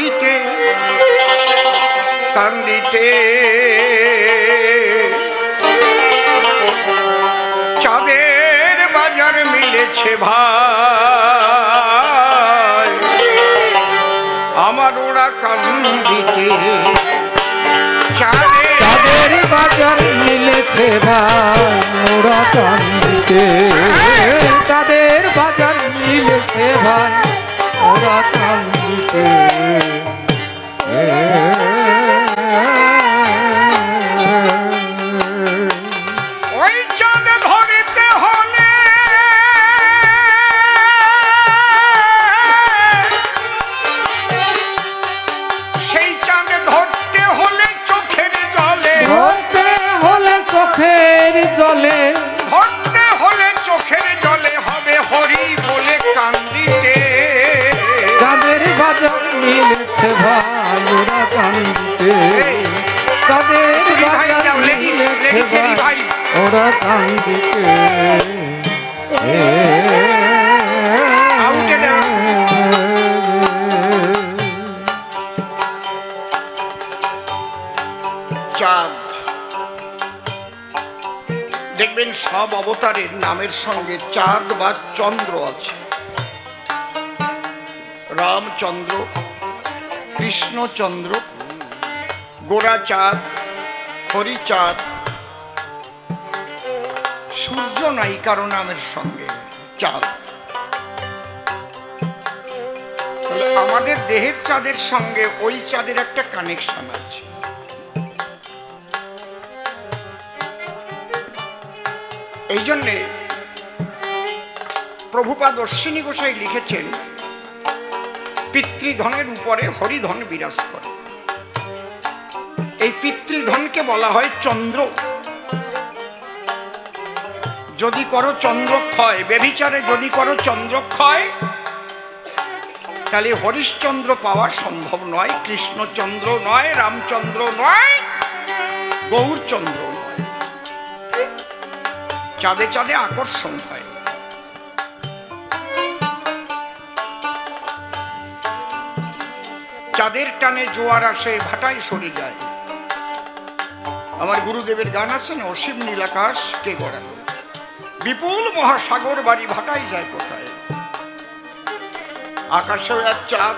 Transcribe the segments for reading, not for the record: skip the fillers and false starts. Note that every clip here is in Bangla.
কান্দিতে কান্দিতে চাঁদের বাজার মিলেছে ভাই আমার ওরা কান্দিতে চাঁদের বাজার মিলেছে ভাই ওরা কান্দিতে চাঁদের বাজার মিলেছে ভাই ওরা কান্দিতে ওই চাঁদ ধরিতে হলে সেই চাঁদ ধরতে হলে চোখের জলে ধরতে হলে চোখের জলে ধরতে হলে চোখের জলে হবে হরি বলে কান্দিতে চাঁদের বাজার মিলেছে ভাই ওরা কান্দিতে চাঁদের বাজার মিলেছে ভাই ওরা কান্দিতে চাঁদ দেখবেন সব অবতারের নামের সঙ্গে চাঁদ বা চন্দ্র আছে। রামচন্দ্র, কৃষ্ণচন্দ্র, গোরা চাঁদ, হরিচাঁদ, সূর্য নাই কারো নামের সঙ্গে চাঁদ। তাহলে আমাদের দেহের চাঁদের সঙ্গে ওই চাঁদের একটা কানেকশন আছে। এই জন্যে প্রভুপাদ অশ্বিনী গোসাই লিখেছেন পিতৃধনের উপরে হরিধন বিরাজ করে। এই পিতৃধনকে বলা হয় চন্দ্র। যদি করো চন্দ্রক্ষয়, বেভিচারে যদি করো চন্দ্রক্ষয়, তাহলে হরিশ্চন্দ্র পাওয়া সম্ভব নয়, কৃষ্ণচন্দ্র নয়, রামচন্দ্র নয়, গৌরচন্দ্র নয়। চাঁদে চাঁদে আকর্ষণ হয়। চাঁদের টানে জোয়ার আসে, ভাটায় সরে যায়। আমার গুরুদেবের গান আছে না, অসীম নীলাকাশ কে গড়ালো, বিপুল মহাসাগর বাড়ি ভাটাই যায় কোথায়। আকাশেও এক চাঁদ,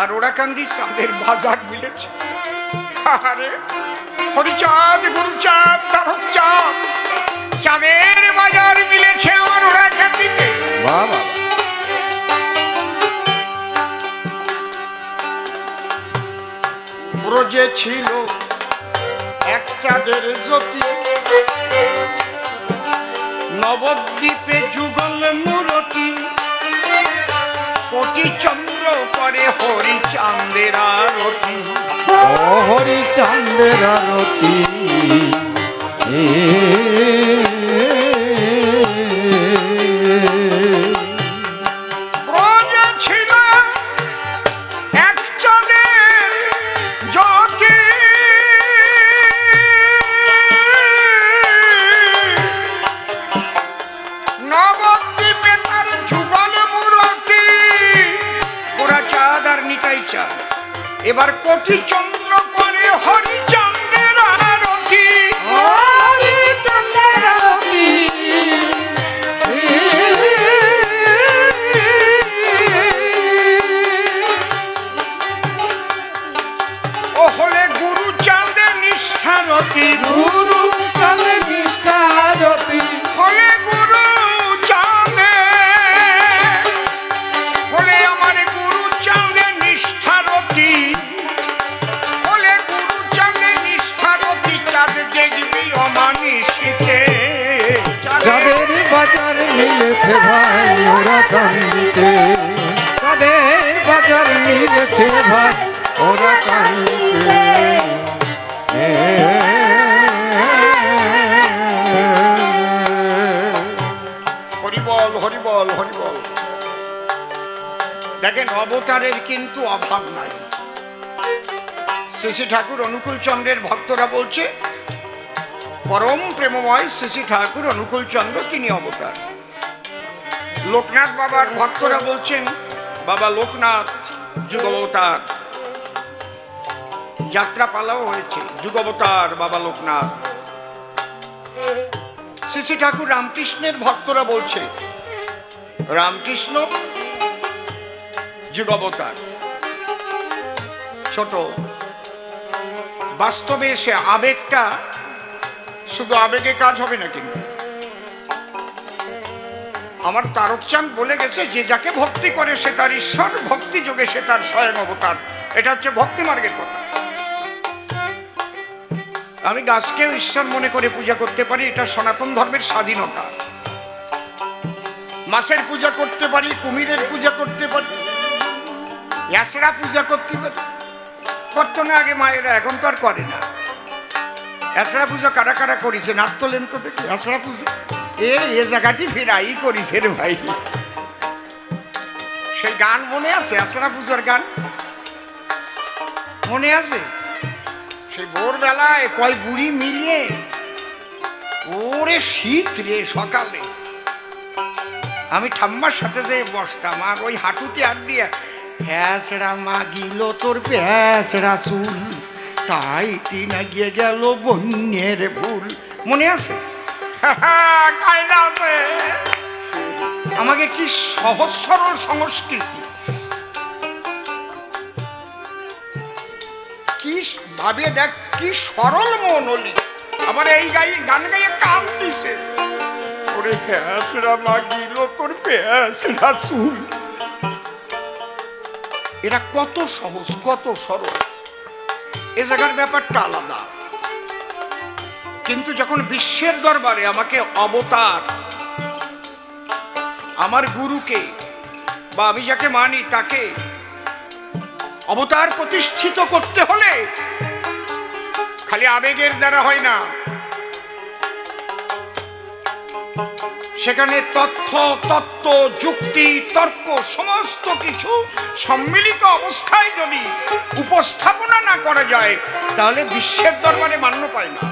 আর ওরাকান্দি চাঁদের বাজার মিলেছে। আরে হরিচাঁদ, গুরুচাঁদ, তারক চাঁদ, চাঁদের বাজার মিলেছে আমার ওরাকান্দিতে। বাবা ব্রজে ছিল এক চাঁদের জ্যোতি, নবদ্বীপে যুগল মূরতি, কোটি চন্দ্র করে হরিচাঁদের আরতি। ও হরিচাঁদের আরতি ব্রজে ছিল এক চাঁদের জ্যোতি, নবদ্বীপে তার যুগল মূরতি। ওরা চাঁদ আর নিতাই চাঁদ, এবার কোটি চন্দ্র করে হরিচাঁদের আরতি। হরিচাঁদের আরতি ও হলে গুরু চাঁদের নিষ্ঠারতি, গুরু চাঁদের নিষ্ঠারতি হলে গুরু চাঁদে, হলে আমার গুরু চাঁদের নিষ্ঠারতি, হলে গুরু চাঁদের নিষ্ঠারতি। চাঁদ দেখবি অমানিসিতে, চাঁদের বাজার মিলেছে ভাই ওরা কান্দিতে চাঁদের বাজার মিলেছে ভাই ওরা কান্দিতে হরিবল হরিবল হরিবল। দেখেন অবতারের কিন্তু অভাব নাই। শ্রী শ্রী ঠাকুর অনুকূল চন্দ্রের ভক্তরা বলছে পরম প্রেমময় শ্রী শ্রী ঠাকুর অনুকূল চন্দ্র তিনি অবতার। লোকনাথ বাবার ভক্তরা বলছেন বাবা লোকনাথ যুগবতার যাত্রা পালাও হয়েছে, যুগবতার বাবা লোকনাথ। শ্রী শ্রী ঠাকুর রামকৃষ্ণের ভক্তরা বলছে রামকৃষ্ণ যুগবতার। ছোট বাস্তবে সে আবেগটা শুধু আবেগে কাজ হবে না, কিন্তু আমার তারকচাঁদ বলে গেছে যে যাকে ভক্তি করে সে তার ঈশ্বর, ভক্তি যোগে সে তার স্বয়ং অবতার। এটা হচ্ছে ভক্তি মার্গের কথা। আমি গাছকেও ঈশ্বর মনে করে পূজা করতে পারি, এটা সনাতন ধর্মের স্বাধীনতা। মাছের পূজা করতে পারি, কুমিরের পূজা করতে পারি, ইয়াসরা পূজা করতে পারি। করতো না আগে মায়েরা, এখন তো আর করে না। ইয়াসরা পূজা কারা কারা করেছে নাচ তোলেন তো দেখি। ইয়াসরা পূজা এ জায়গাটি ফেরাই করিছে রে ভাই। সেই গান মনে আছে? ইয়াসরা পূজার গান মনে আছে? সেই ভোরবেলায় কয় বুড়ি মিলিয়ে, ওরে শীত রে, সকালে আমি ঠাম্মার সাথে যে বসতাম আর ওই হাঁটুতে হাত দিয়ে ফ্যাসড়া মাগিল তোর ফ্যাসড়া চুল, তাই তিনা গিয়ে গেল বন্যের ফুল। মনে আছে? কায়দা আছে। আমাকে কি সহজ সরল সংস্কৃতি, কি ভাবে দেখ, কি সরল মন হলি। আবার এই গান গাইয়ে কাঁদতিছে, ওরে ফ্যাসড়া মাগিল তোর ফ্যাসড়া চুল। এরা কত সহজ, কত সরল। এ জায়গার ব্যাপারটা আলাদা। কিন্তু যখন বিশ্বের দরবারে আমাকে অবতার, আমার গুরুকে বা আমি যাকে মানি তাকে অবতার প্রতিষ্ঠিত করতে হলে খালি আবেগের দ্বারা হয় না, সেখানে তথ্য, তত্ত্ব, যুক্তি, তর্ক সমস্ত কিছু সম্মিলিত অবস্থায় যদি উপস্থাপনা না করা যায় তাহলে বিশ্বের দরবারে মান্য পায় না।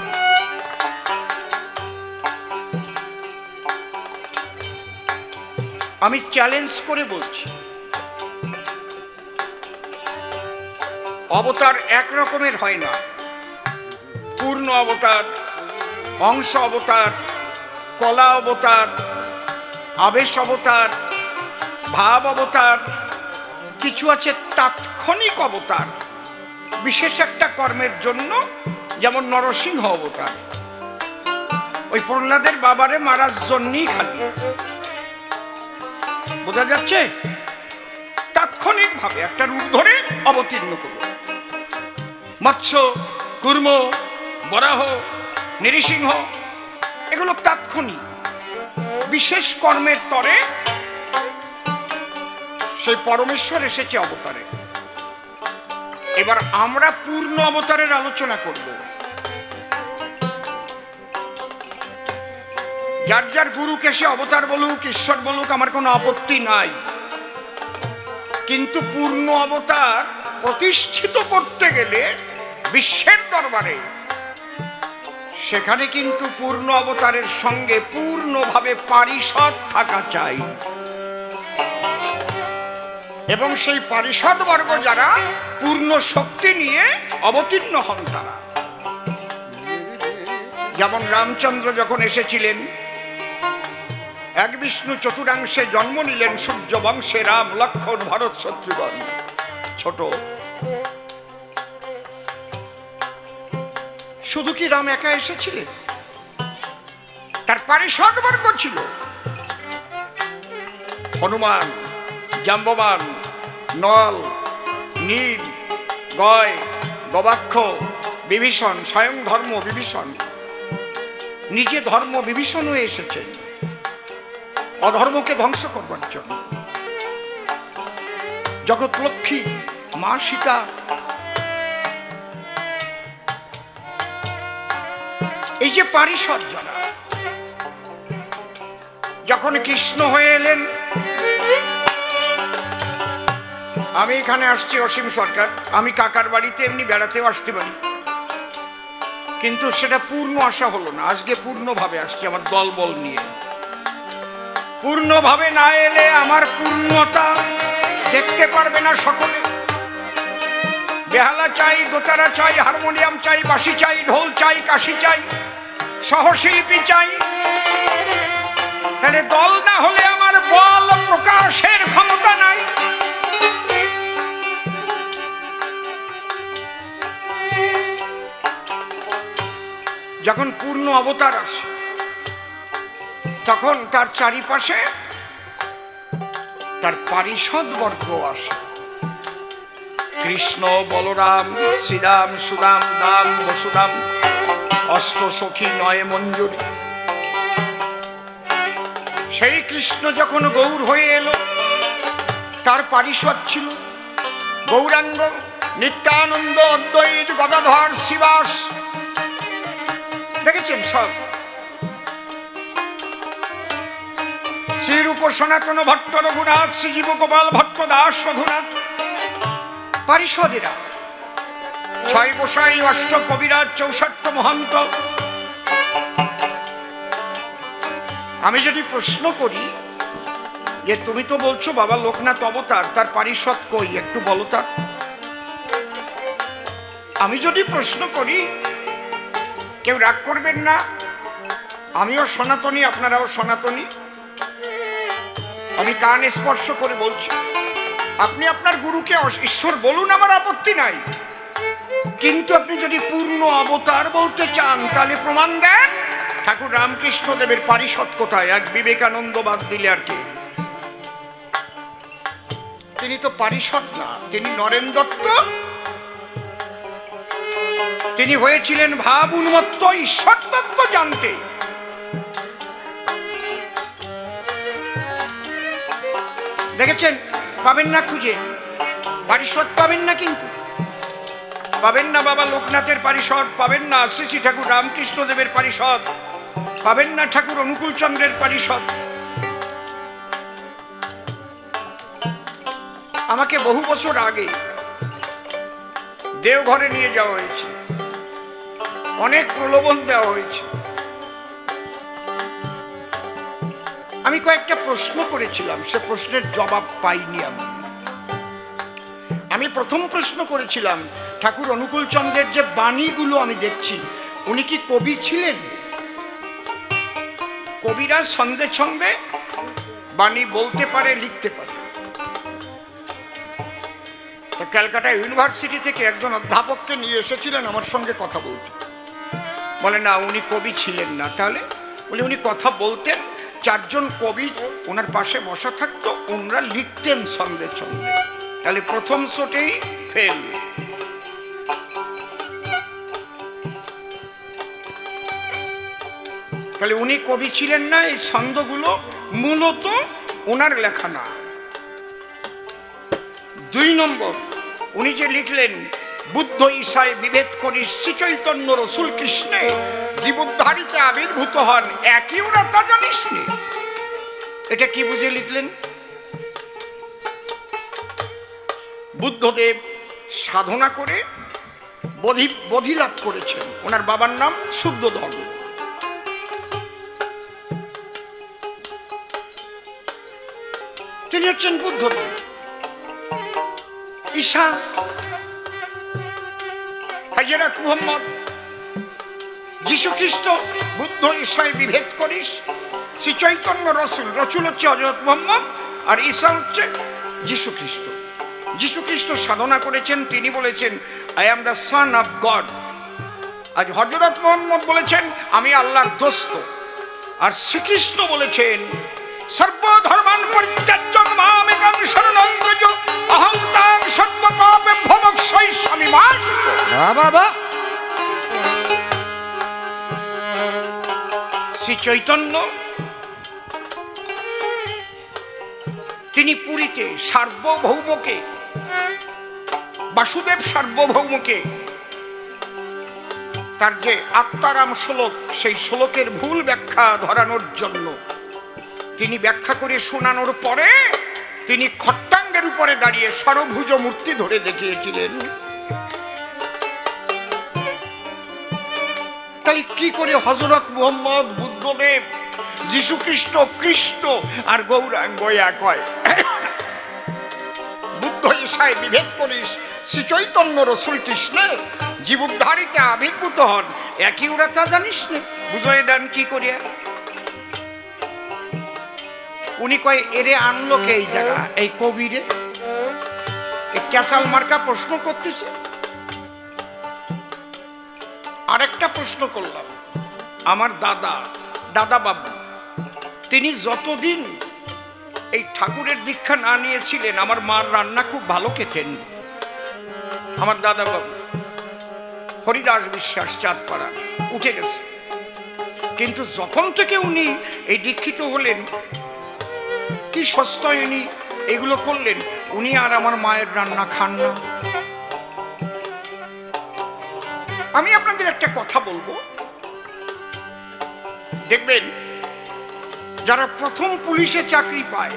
আমি চ্যালেঞ্জ করে বলছি, অবতার এক রকমের হয় না। পূর্ণ অবতার, অংশ অবতার, কলা অবতার, আবেশ অবতার, ভাব অবতার, কিছু আছে তাৎক্ষণিক অবতার বিশেষ একটা কর্মের জন্য, যেমন নরসিংহ অবতার ওই প্রহ্লাদের বাবারে মারার জন্যই খালি। বোঝা যাচ্ছে? তাৎক্ষণিক ভাবে একটা রূপ ধরে অবতীর্ণ করল। মৎস্য, কুর্ম, বরাহ, নৃসিংহ এগুলো তাৎক্ষণিক বিশেষ কর্মের তরে সেই পরমেশ্বর এসেছে অবতারে। এবার আমরা পূর্ণ অবতারের আলোচনা করব। যার যার গুরুকে সে অবতার বলুক, ঈশ্বর বলুক, আমার কোনো আপত্তি নাই। কিন্তু পূর্ণ অবতার প্রতিষ্ঠিত করতে গেলে বিশ্বের দরবারে সেখানে কিন্তু পূর্ণ অবতারের সঙ্গে পূর্ণভাবে পারিষদ থাকা চাই। এবং সেই পারিষদ বর্গ যারা পূর্ণ শক্তি নিয়ে অবতীর্ণ হন তারা। যেমন রামচন্দ্র যখন এসেছিলেন, এক বিষ্ণু চতুরাংশে জন্ম নিলেন, সূর্য বংশে রাম, লক্ষ্মণ, ভরত, শত্রুঘ্ন। ছোট শুধু কি রাম একা এসেছিলেন? তার পারিষদ বর্গ ছিল হনুমান, জাম্ববান, নল, নীল, গয়, গবাক্ষ, বিভীষণ, স্বয়ং ধর্ম বিভীষণ। নিজে ধর্ম বিভীষণ হয়ে এসেছেন অধর্মকে ধ্বংস করবার জন্য। জগৎ লক্ষ্মী মা সীতা, এই যে পারিষদ যারা, যখন কৃষ্ণ হয়ে এলেন, আমি এখানে আসছি অসীম সরকার, আমি কাকার বাড়িতে এমনি বেড়াতেও আসতে পারি, কিন্তু সেটা পূর্ণ আশা হলো না। আজকে পূর্ণভাবে আসছি আমার দল বল নিয়ে। পূর্ণভাবে না এলে আমার পূর্ণতা দেখতে পারবে না সকলে। বেহালা চাই, দোতারা চাই, হারমোনিয়াম চাই, বাঁশি চাই, ঢোল চাই, কাশি চাই, সহশিল্পী চাই। তাহলে দল না হলে আমার বল প্রকাশের ক্ষমতা নাই। যখন পূর্ণ অবতার আসে তখন তার চারিপাশে তার পারিষদ বর্গ আসে। কৃষ্ণ, বলরাম, শ্রীরাম, সুদাম, দাম, বসুদাম, অষ্ট সখী, নয় মঞ্জুরি। সেই কৃষ্ণ যখন গৌর হয়ে এলো তার পারিষদ ছিল গৌরাঙ্গ, নিত্যানন্দ, অদ্বৈত, গদাধর, শিবাস। দেখেছেন সব। শ্রীরূপ সনাতন ভট্ট রঘুনাথ, শ্রীজীব গোপাল ভট্ট দাস রঘুনাথ পারিষদেরা। 6 গোসাই, 8 কবিরাজ, 64 মহন্ত। আমি যদি প্রশ্ন করি যে তুমি তো বলছো বাবা লোকনাথ অবতার, তার পারিষদ কই একটু বলো তার। আমি যদি প্রশ্ন করি, কেউ রাগ করবেন না, আমিও সনাতনী, আপনারাও সনাতনী। আমি কান স্পর্শ করে বলছি, আপনি আপনার গুরুকে ঈশ্বর বলুন, আমার আপত্তি নাই। কিন্তু আপনি যদি পূর্ণ অবতার বলতে চান তাহলে প্রমাণ দেন। ঠাকুর রামকৃষ্ণ দেবের পারিষদ কোথায়? এক বিবেকানন্দ বাদ দিলে আর কি। তিনি তো পারিষদ না, তিনি নরেন দত্ত। তিনি হয়েছিলেন ভাব উন্মত্ত, ঈশ্বর তত্ত্ব জানতে। দেখেছেন, পাবেন না খুঁজে, পারিষদ পাবেন না, কিন্তু পাবেন না বাবা লোকনাথের পারিষদ, পাবেন না শ্রী শ্রী ঠাকুর রামকৃষ্ণ দেবের পারিষদ, পাবেন না ঠাকুর অনুকূল চন্দ্রের পারিষদ। আমাকে বহু বছর আগে দেওঘরে নিয়ে যাওয়া হয়েছে, অনেক প্রলোভন দেওয়া হয়েছে। আমি কয়েকটা প্রশ্ন করেছিলাম, সে প্রশ্নের জবাব পাইনি। আমি প্রথম প্রশ্ন করেছিলাম, ঠাকুর অনুকূল চন্দ্রের যে বাণীগুলো আমি দেখছি, উনি কি কবি ছিলেন? কবিরা ছন্দে ছন্দে বাণী বলতে পারে, লিখতে পারে। ক্যালকাটা ইউনিভার্সিটি থেকে একজন অধ্যাপককে নিয়ে এসেছিলেন আমার সঙ্গে কথা বলতে। বলে না, উনি কবি ছিলেন না। তাহলে বলে উনি কথা বলতেন, 4 জন কবি ওনার পাশে বসা থাকতো, ওনারা লিখতেন ছন্দে ছন্দে। তাহলে প্রথম শোটেই ফেল। তাহলে উনি কবি ছিলেন না, এই ছন্দগুলো মূলত ওনার লেখা না। 2 নম্বর, উনি যে লিখলেন বুদ্ধ ঈশায় বিভেদ করি শ্রী চৈতন্য রসুল কৃষ্ণে জীবোদ্ধারিতে আবির্ভূত হন, একই ওরা তা জানিস নি। এটা কি বুঝে লিখলেন? বুদ্ধদেব সাধনা করে বোধি লাভ করেছেন, ওনার বাবার নাম শুদ্ধোধন। তিনি হচ্ছেন বুদ্ধদেব। ঈশা হযরত মুহাম্মদ, যীশু খ্রিস্ট বুদ্ধ ঈশায় বিভেদ করিস শ্রী চৈতন্য রসুল। রসুল হচ্ছে হযরত মুহাম্মদ আর ঈশা হচ্ছে যীশু খ্রিস্ট। যীশু খ্রিস্ট সাধনা করেছেন, তিনি বলেছেন I am the son of god. আজ হযরত মুহাম্মদ বলেছেন আমি আল্লাহর দোস্ত। আর শ্রীকৃষ্ণ বলেছেন সর্বধর্মান পরিত্যাজ্য মামেকং শরণং ব্রজ অহং তাং সর্বপাপেভ্যো মোক্ষয়িষ্যামি মা শুচ। বাবা, শ্রী চৈতন্য তিনি পুরীতে সার্বভৌমকে, বাসুদেব সার্বভৌমকে তার যে আত্মারাম শ্লোক, সেই শ্লোকের ভুল ব্যাখ্যা ধরানোর জন্য তিনি ব্যাখ্যা করে শোনানোর পরে তিনি খট্টাঙ্গের উপরে দাঁড়িয়ে সরভুজ মূর্তি ধরে দেখিয়েছিলেন। তাই কি করে হযরত মুহাম্মদ, বুদ্ধদেব, যীশু খ্রিস্ট, কৃষ্ণ আর গৌরাঙ্গ এক হয়? ভাষায় বিভেদ করিস, শ্রী চৈতন্য রসুল কৃষ্ণে জীবুদ্ধারিতে আবির্ভূত হন, একই ওরা তা জানিস না? বুঝাই দেন কি করিয়া? উনি কয় এরে আনলো কে এই জায়গা, এই কবিরে ক্যাসাল মার্কা প্রশ্ন করতেছে। আরেকটা প্রশ্ন করলাম, আমার দাদা বাবু তিনি যতদিন এই ঠাকুরের দীক্ষা না নিয়েছিলেন আমার মার রান্না খুব ভালো খেতেন। আমার দাদা বাবু হরিদাস বিশ্বাস, চাঁদপাড়া, উঠে গেছে। কিন্তু যখন থেকে উনি এই দীক্ষিত হলেন, কি সস্তায় উনি এগুলো করলেন, উনি আর আমার মায়ের রান্না খান না। আমি আপনাদের একটা কথা বলবো, দেখবেন যারা প্রথম পুলিশে চাকরি পায়,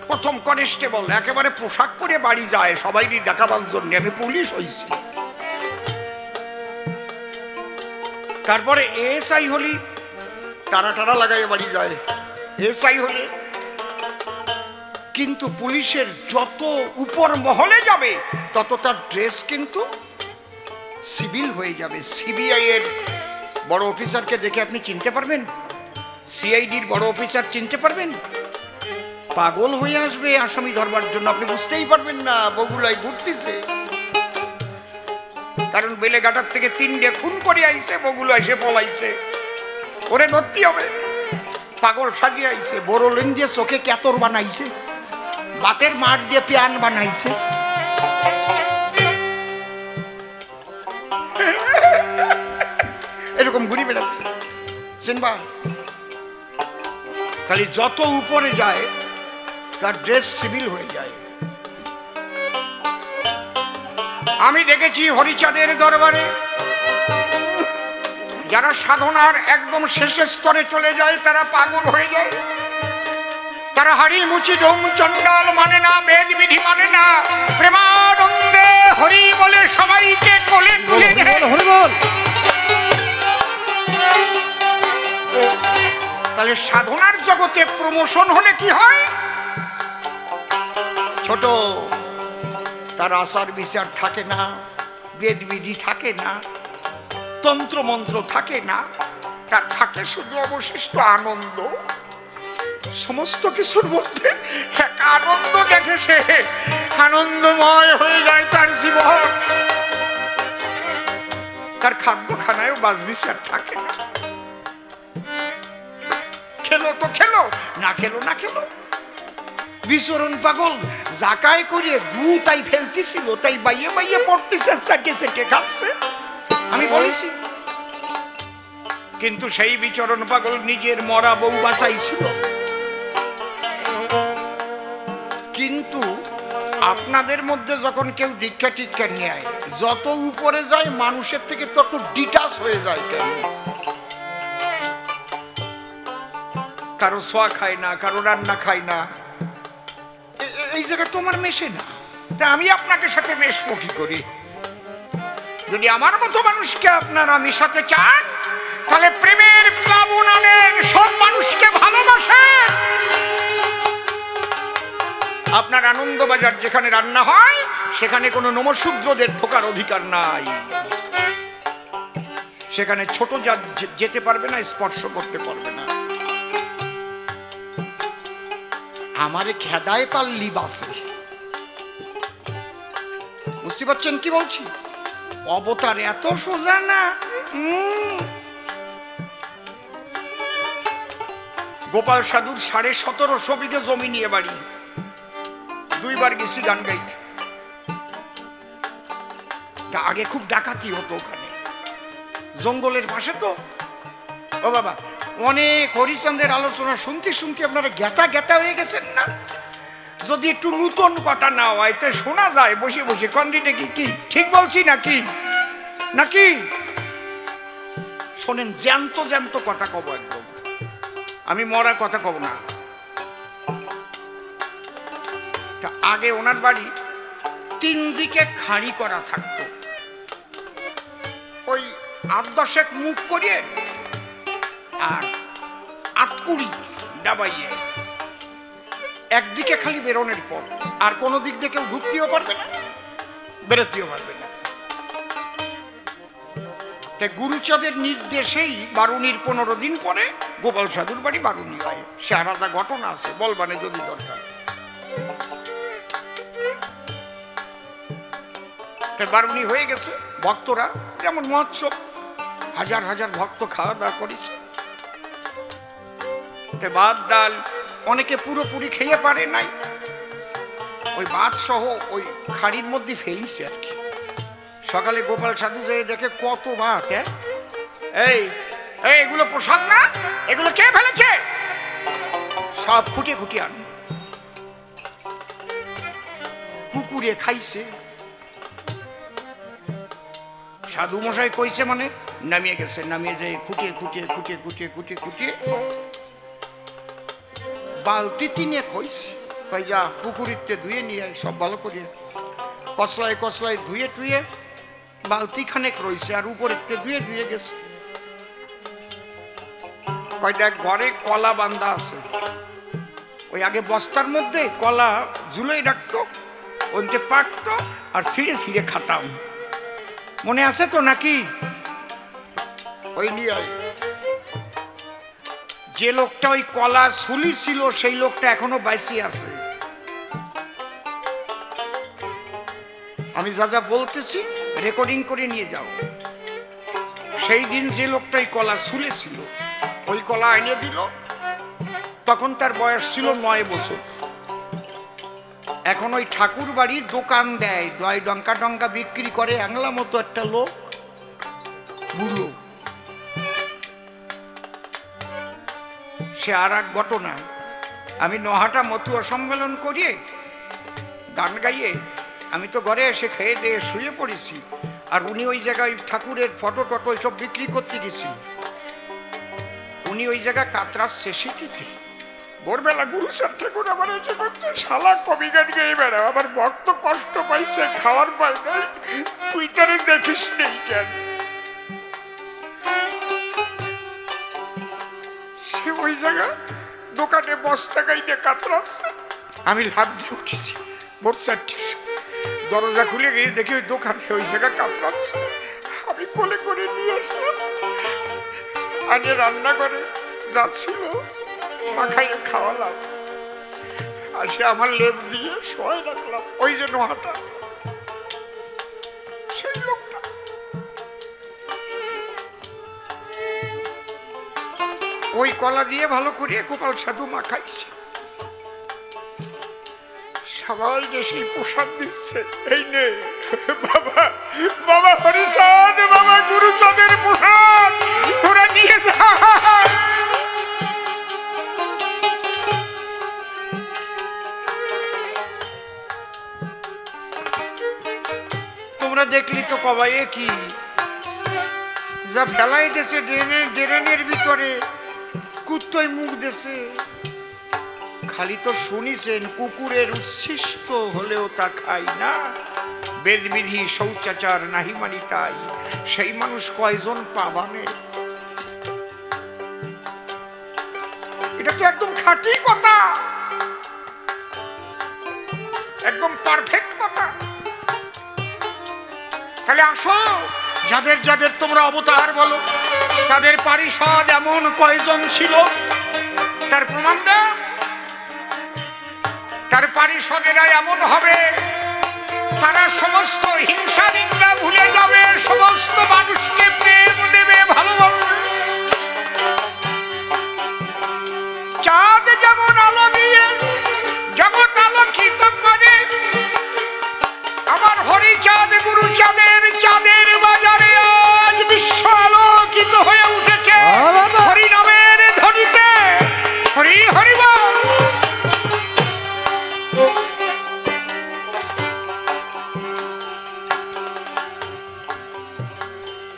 প্রথম কনস্টেবল, একেবারে পোশাক পরে বাড়ি যায় সবাই দেখাবার জন্য আমি পুলিশ হয়েছি। তারপরে এসআই হলি টারা লাগাই বাড়ি যায়, এসআই হলে। কিন্তু পুলিশের যত উপর মহলে যাবে তত তার ড্রেস কিন্তু সিভিল হয়ে যাবে। সিবিআই এর বড় অফিসারকে দেখে আপনি চিনতে পারবেন? সিআইডির বড় অফিসার চিনতে পারবেন? পাগল হয়ে আসবে আসামি ধরবার জন্য, আপনি বুঝতেই পারবেন না বগুলায় ঘুরতেছে। কারণ বেলেঘাটার থেকে 3টে খুন করে আইছে, বগুলা এসে পলাইছে, ওরে ধরতে হবে। পাগল সাজিয়ে আইছে, বড়লেন দিয়ে চোখে ক্যাতর বানাইছে, বাতের মার দিয়ে প্যান বানাইছে। এরকম ঘুরি বেড়াচ্ছে, চিনবা? তাহলে যত উপরে যায় তার ড্রেস সিভিল হয়ে যায়। আমি দেখেছি হরিচাঁদের দরবারে যারা সাধনার একদম শেষের স্তরে চলে যায় তারা পাগল হয়ে যায়। তারা হাড়ি মুচি ডোম চন্ডাল মানে না, বেদ বিধি মানে না, প্রেমানন্দে হরি বলে সবাইকে কোলে তুলে নেয়। তাহলে সাধনার জগতে প্রমোশন হলে কি হয়? ছোট, তার আচার বিচার থাকে না, বেদ বিধি থাকে না, তন্ত্র মন্ত্র থাকে না, তার থাকে শুধু অবশিষ্ট আনন্দ। সমস্ত কিছুর মধ্যে এক আনন্দ দেখে সে আনন্দময় হয়ে যায় তার জীবন। তার খাদ্য খানায়ও বাজ বিচার থাকে না। খেলো তো খেলো, না খেলো না খেলো। বিচরণ পাগল জাকায় করে গু তাই ফেলতেছিল, তাই বাইয়ে বাইয়ে পড়তেছে, চাটে চাটে খাচ্ছে, আমি বলেছি। কিন্তু সেই বিচরণ পাগল নিজের মরা বউ বাঁচাইছিল। কিন্তু আপনাদের মধ্যে যখন কেউ দীক্ষা টিক্ষা নেয়, যত উপরে যায় মানুষের থেকে তত ডিটাচ হয়ে যায়। কেন? কারো সোয়া খায় না, কারো রান্না খায় না, এই জায়গায় তোমার মেশে না। তা আমি আপনাকে সাথে মেশবো কি করি? যদি আমার মতো মানুষকে আপনারা মিশাতে চান তাহলে প্রেমের প্লাবন আনেন, সব মানুষকে ভালোবাসেন। আপনার আনন্দবাজার যেখানে রান্না হয় সেখানে কোনো নমশূদ্রদের ঢোকার অধিকার নাই। সেখানে ছোট জাত যেতে পারবে না, স্পর্শ করতে পারবে না। আমারে খেদায় পাল্লি বাসে, বুঝতে পারছেন কি বলছি? অবতার এত সোজা না। গোপাল সাধুর 1750 বিঘে জমি নিয়ে বাড়ি, 2 বার গেছি গান গাইতে। তা আগে খুব ডাকাতি হতো ওখানে, জঙ্গলের পাশে তো। ও বাবা, অনেক হরিচন্দ্রের আলোচনা শুনতে শুনতে আপনারা জ্ঞাতা জ্ঞাতা হয়ে গেছেন না? যদি একটু নূতন কথা না হয় তো শোনা যায় বসে বসে। কন্ডিটা কি ঠিক বলছি নাকি? নাকি শোনেন, জ্যান্ত জ্যান্ত কথা কব, একদম আমি মরা কথা কব না। তা আগে ওনার বাড়ি 3 দিকে খাঁড়ি করা থাকতো, ওই 8-10 মুখ করিয়ে আর 8-20 ডাবাইয়ে একদিকে খালি বেরোনের পথ, আর কোনো দিক দিয়ে কেউ ঢুকতেও পারবে না, বেরোতেও পারবে না। তাই গুরুচাঁদের নির্দেশেই বারুণীর 15 দিন পরে গোপাল সাধুর বাড়ি বারুণী হয়। সে আলাদা ঘটনা আছে, বলবানে যদি দরকার। বারুণী হয়ে গেছে, ভক্তরা যেমন মহোৎসব, হাজার হাজার ভক্ত খাওয়া দাওয়া করেছে। ভাত ডাল অনেকে পুরোপুরি খেয়ে পারে নাই, ওই ভাত সহ ওই খাড়ির মধ্যে ফেলিছে আর কি। সকালে গোপাল সাধু যে দেখে কত ভাত, এই এগুলো প্রসাদ না, এগুলো কে ফেলেছে? সব খুঁটিয়ে খুঁটিয়ে আন, কুকুরে খাইছে। সাধু মশাই কইছে মানে নামিয়ে গেছে, নামিয়ে যায় খুঁটিয়ে খুঁটিয়ে খুঁটিয়ে খুঁটিয়ে খুঁটিয়ে খুঁটিয়ে বালতি তিনে কইছে, কই যা পুকুরিতে ধুয়ে নিয়ে সব ভালো করে কসলায় কসলায় ধুয়ে টুয়ে বালতি খানেক রয়েছে, আর উপরেতে ধুয়ে ধুয়ে গেছে। কয় দেখ ঘরে কলা বান্ধা আছে, ওই আগে বস্তার মধ্যে কলা ঝুলোই রাখতো, ওইতে পাকতো আর ছিঁড়ে ছিঁড়ে খাতাম, মনে আছে তো নাকি? ওই নিয়ে যে লোকটা ওই কলা ছুলি ছিল সেই লোকটা এখনো বাইসি আছে। আমি যা যা বলতেছি রেকর্ডিং করে নিয়ে যাও। সেই দিন যে লোকটা ওই কলা ছুলে ছিল, ওই কলা এনে দিল, তখন তার বয়স ছিল 9 বছর। এখন ওই ঠাকুর বাড়ির দোকান দেয়, ডঙ্কা টঙ্কা বিক্রি করে, অ্যাংলা মতো একটা লোক, বুড়ো। সে আর এক ঘটনা, আমি নহাটা মতুয়া সম্মেলন করিয়ে গান গাইয়ে আমি তো ঘরে এসে খেয়ে দিয়ে শুয়ে পড়েছি, আর উনি ওই জায়গায় ঠাকুরের ফটো টটো এইসব বিক্রি করতে গেছিল। উনি ওই জায়গায় কাতরাচ্ছে শীতিতে। ভোরবেলা গুরু স্যার ঠাকুর আমার এসে বলছে, শালা কবি গান গেয়ে বেড়া, আমার ভক্ত কষ্ট পাইছে, খাওয়ার পাই নাই, তুই তারে দেখিস নেই কেন? সে ওই জায়গা দোকানে বস্তা গাইনে কাতরাচ্ছে। আমি লাভ দিয়ে উঠেছি ভোর 4টের সময়, দরজা খুলে গিয়ে দেখি ওই দোকানে ওই জায়গা কাতরাচ্ছে। আমি কোলে করে নিয়ে আসলাম, আগে রান্না করে যাচ্ছিল মাখাইয়ে খাওয়ালাম, আর সে আমার লেপ দিয়ে শোয় রাখলাম। ওই যে নোহাটা, সেই লোকটা ওই কলা দিয়ে ভালো করে গোপাল সাধু মাখাইছে, সবাই যে সেই প্রসাদ দিচ্ছে, এই নে বাবা, বাবা হরিচাঁদ, বাবা গুরুচাঁদের প্রসাদ তোরা নিয়ে যা। তোমরা দেখলি তো কবাই কি যা ফেলাই দেছে ড্রেনের ভিতরে, কুত্তই মুখ দেছে। খালি তো শুনিছেন কুকুরের উচ্ছিষ্ট হলেও তা খাই না, বেদবিধি শৌচাচার নাহি মানি তাই, সেই মানুষ কয়জন পাবানে? এটা তো একদম খাঁটি কথা, একদম পারফেক্ট কথা। তাহলে আসো, যাদের যাদের তোমরা অবতার বলো, তাদের পারিষদ এমন কয়জন ছিল তার প্রমাণ দাও। তার পারিষদেরা এমন হবে, তারা সমস্ত হিংসা নিন্দা ভুলে যাবে, সমস্ত মানুষকে প্রেম দেবে, ভালোবাসবে। চাঁদ যেমন আলো দিয়ে জগৎ আলোকিত করে, আমার হরিচাঁদ গুরুচাঁদের চাঁদের বাজারে আজ বিশ্ব আলোকিত হয়ে উঠেছে হরিনামের ধ্বনিতে। হরি হরি বল।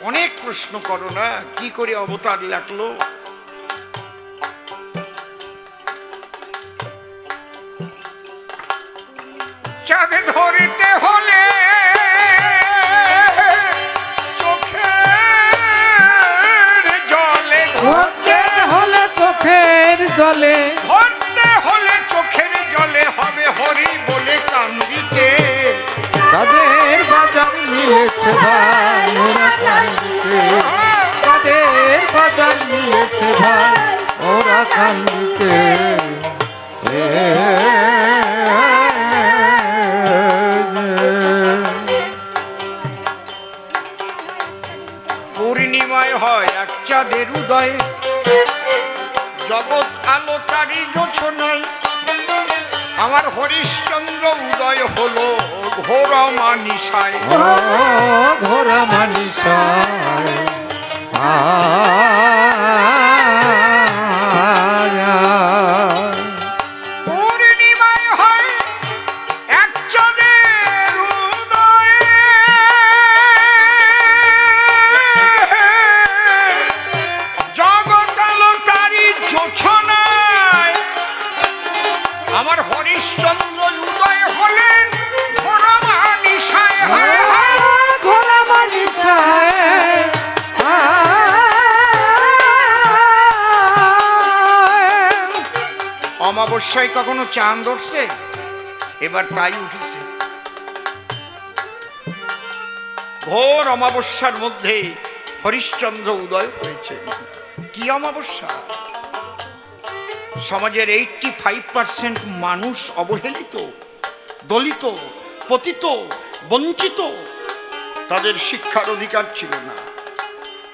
অনেক প্রশ্ন করো না, কি করে অবতার লাগলো? চাঁদে ধরতে হলে চোখের জলে, ধরতে হলে চোখের জলে, ধরতে হলে চোখের জলে চাঁদের বাজার মিলেছে ভাই ওরা কান্দিতে চাঁদের বাজার মিলেছে ভাই ওরা কান্দিতে পূর্ণিমায় হয় এক চাঁদের উদয় জগৎ আলোকারী জোছনায় আমার হরিশ্চন্দ্র উদয় হলো ঘোর মানিসায় ঘোরা মানিসায় পূর্ণিমায় হয় এক চাঁদের উদয় জগৎ আলোকারী জোছনায় আমার হরিশ্চন্দ্র উদয় হলেন ঘোর মানিসায় ঘোরা মানিসায় অমাবস্যায় কখনো চাঁদ উঠছে এবার তাই উঠেছে ঘোর অমাবস্যার মধ্যে হরিশ্চন্দ্র উদয় হয়েছে কি অমাবস্যা সমাজের 85% মানুষ অবহেলিত দলিত পতিত বঞ্চিত তাদের শিক্ষার অধিকার ছিল না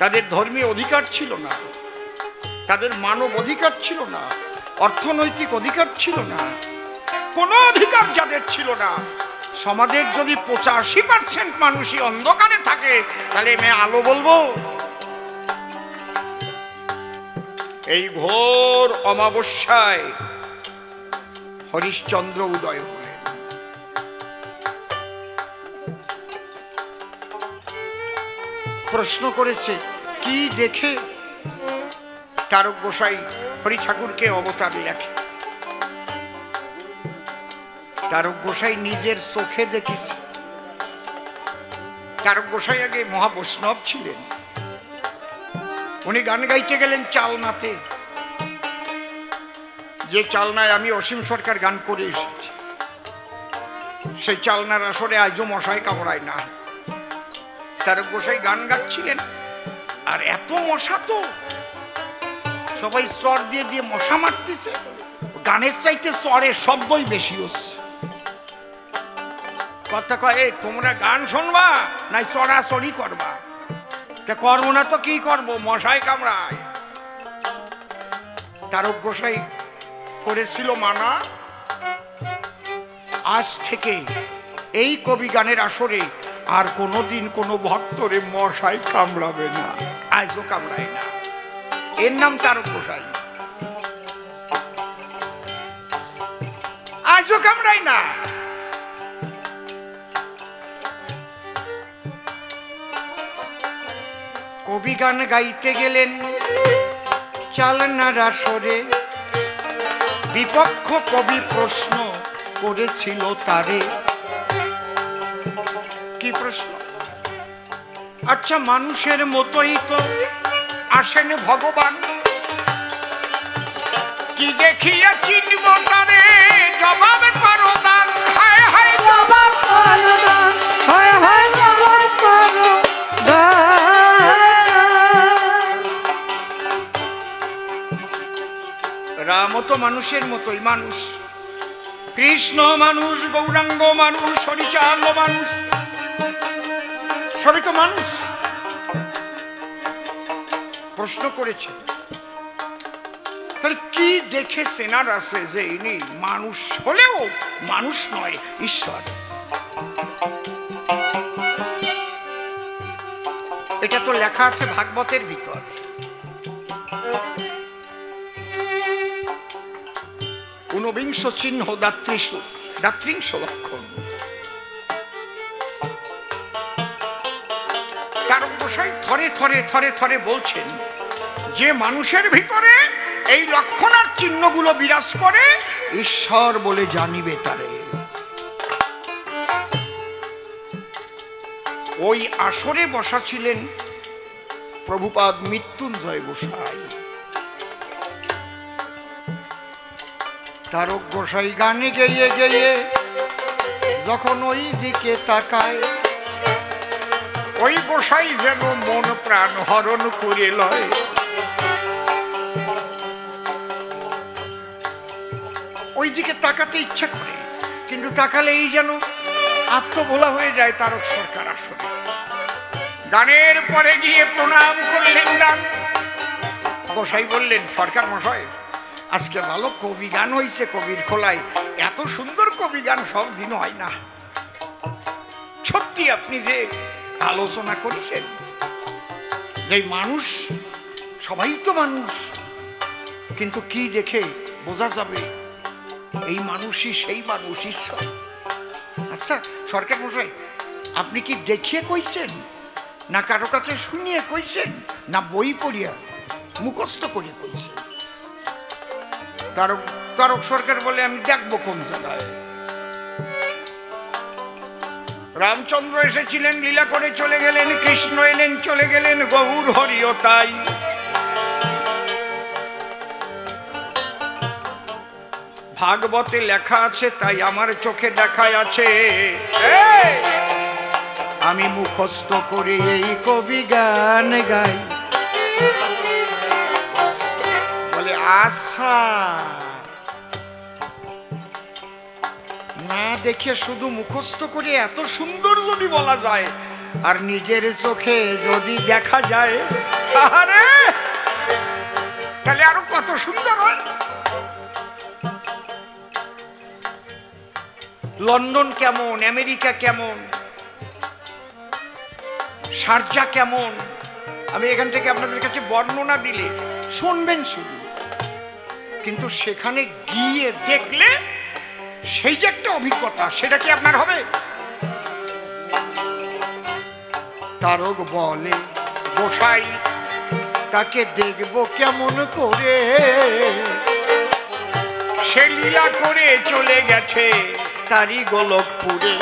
তাদের ধর্মীয় অধিকার ছিল না তাদের মানব অধিকার ছিল না অর্থনৈতিক অধিকার ছিল না কোনো অধিকার যাদের ছিল না সমাজের যদি 85% মানুষই অন্ধকারে থাকে তাহলে আমি আলো বলবো এই ঘোর অমাবস্যায় হরিশ্চন্দ্র উদয় হলেন প্রশ্ন করেছে কি দেখে তারক গোসাই হরি ঠাকুরকে অবতার লেখে তারক গোসাই নিজের চোখে দেখেছে তারক গোসাই আগে মহাবৈষ্ণব ছিলেন উনি গান গাইতে গেলেন চালনাতে যে চালনায় আমি অসীম সরকার গান করে এসেছি সেই চালনার আসরে আজও মশাই কামড়ায় না তারক গোসাই গান গাচ্ছিলেন আর এত মশা তো সবাই চর দিয়ে দিয়ে মশা মারতেছে গানের চাইতে চরের শব্দই বেশি হচ্ছে কথা কয় তোমরা গান শুনবা নাই চড়াচড়ি করবা তা করবো না তো কি করবো মশাই কামড়ায় তারক গোসাই করেছিল মানা আজ থেকে এই কবি গানের আসরে আর কোনোদিন কোনো ভক্তরে মশাই কামড়াবে না আজও কামড়ায় না এর নাম তারক গোসাই আজও কামড়ায় না কবি গান গাইতে গেলেন চালনার আসরে বিপক্ষ কবি প্রশ্ন করেছিল তারে কি প্রশ্ন আচ্ছা মানুষের মতোই তো আসেন ভগবান কি দেখিয়া চিনব তারে জবাব করো দান হায় হায় জবাব করো দান হায় হায় জবাব করো রাম তো মানুষের মতোই মানুষ কৃষ্ণ মানুষ গৌরাঙ্গ মানুষ হরিচাঁদ মানুষ সবই তো মানুষ প্রশ্ন করেছে তাহলে কি দেখে সেনার আছে যে ইনি মানুষ হলেও মানুষ নয় ঈশ্বর এটা তো লেখা আছে ভাগবতের ভিতর ঊনবিংশ চিহ্ন দাত্রিংশ লক্ষণ তারক গোসাই থরে থরে থরে থরে বলছেন যে মানুষের ভিতরে এই লক্ষণ আর চিহ্নগুলো বিরাজ করে ঈশ্বর বলে জানিবে তারে ওই আসরে বসা ছিলেন প্রভুপাদ মৃত্যুঞ্জয় গোসাই তারক গোসাই গানে গেয়ে গেয়ে যখন ওই দিকে তাকায়, ওই গোসাই যেন মন প্রাণ হরণ করে লয়। ওই দিকে তাকাতে ইচ্ছা করে, কিন্তু তাকালে এই যেন আত্মভোলা হয়ে যায় তারক সরকার আসলে। গানের পরে গিয়ে প্রণাম করলেন গান। গোসাই বললেন, সরকার মশাই আজকে ভালো কবি গান হয়েছে, কবির খোলায় এত সুন্দর কবি গান সব দিন হয় না। সত্যি আপনি যে আলোচনা করেছেন, যে মানুষ সবাই তো মানুষ, কিন্তু কি দেখে বোঝা যাবে এই মানুষই সেই মানুষ ঈশ্বর? আচ্ছা সরকার মশাই, আপনি কি দেখিয়ে কইছেন, না কারো কাছে শুনিয়ে কইছেন, না বই পড়িয়া মুখস্থ করে কইছেন? তারক সরকার বলে, আমি দেখবো কোন জায়গায়। রামচন্দ্র এসেছিলেন, লীলা করে চলে গেলেন, কৃষ্ণ এলেন চলে গেলেন, গৌর হরিও তাই। ভাগবতে লেখা আছে, তাই আমার চোখে দেখায় আছে। আমি মুখস্থ করে এই কবি গান গাই। বলে আচ্ছা, না দেখে শুধু মুখস্থ করে এত সুন্দর যদি বলা যায়, আর নিজের চোখে যদি দেখা যায়, আরে তাহলে আরো কত সুন্দর হয়। লন্ডন কেমন, আমেরিকা কেমন, শারজা কেমন, আমি এখান থেকে আপনাদের কাছে বর্ণনা দিলে শুনবেন শুধু, কিন্তু সেখানে গিয়ে দেখলে সেই যে একটা অভিজ্ঞতা, সেটা কি আপনার হবে? তারক বলে, গোসাই তাকে দেখব কেমন করে, সে লীলা করে চলে গেছে তারি গোলকপুরে।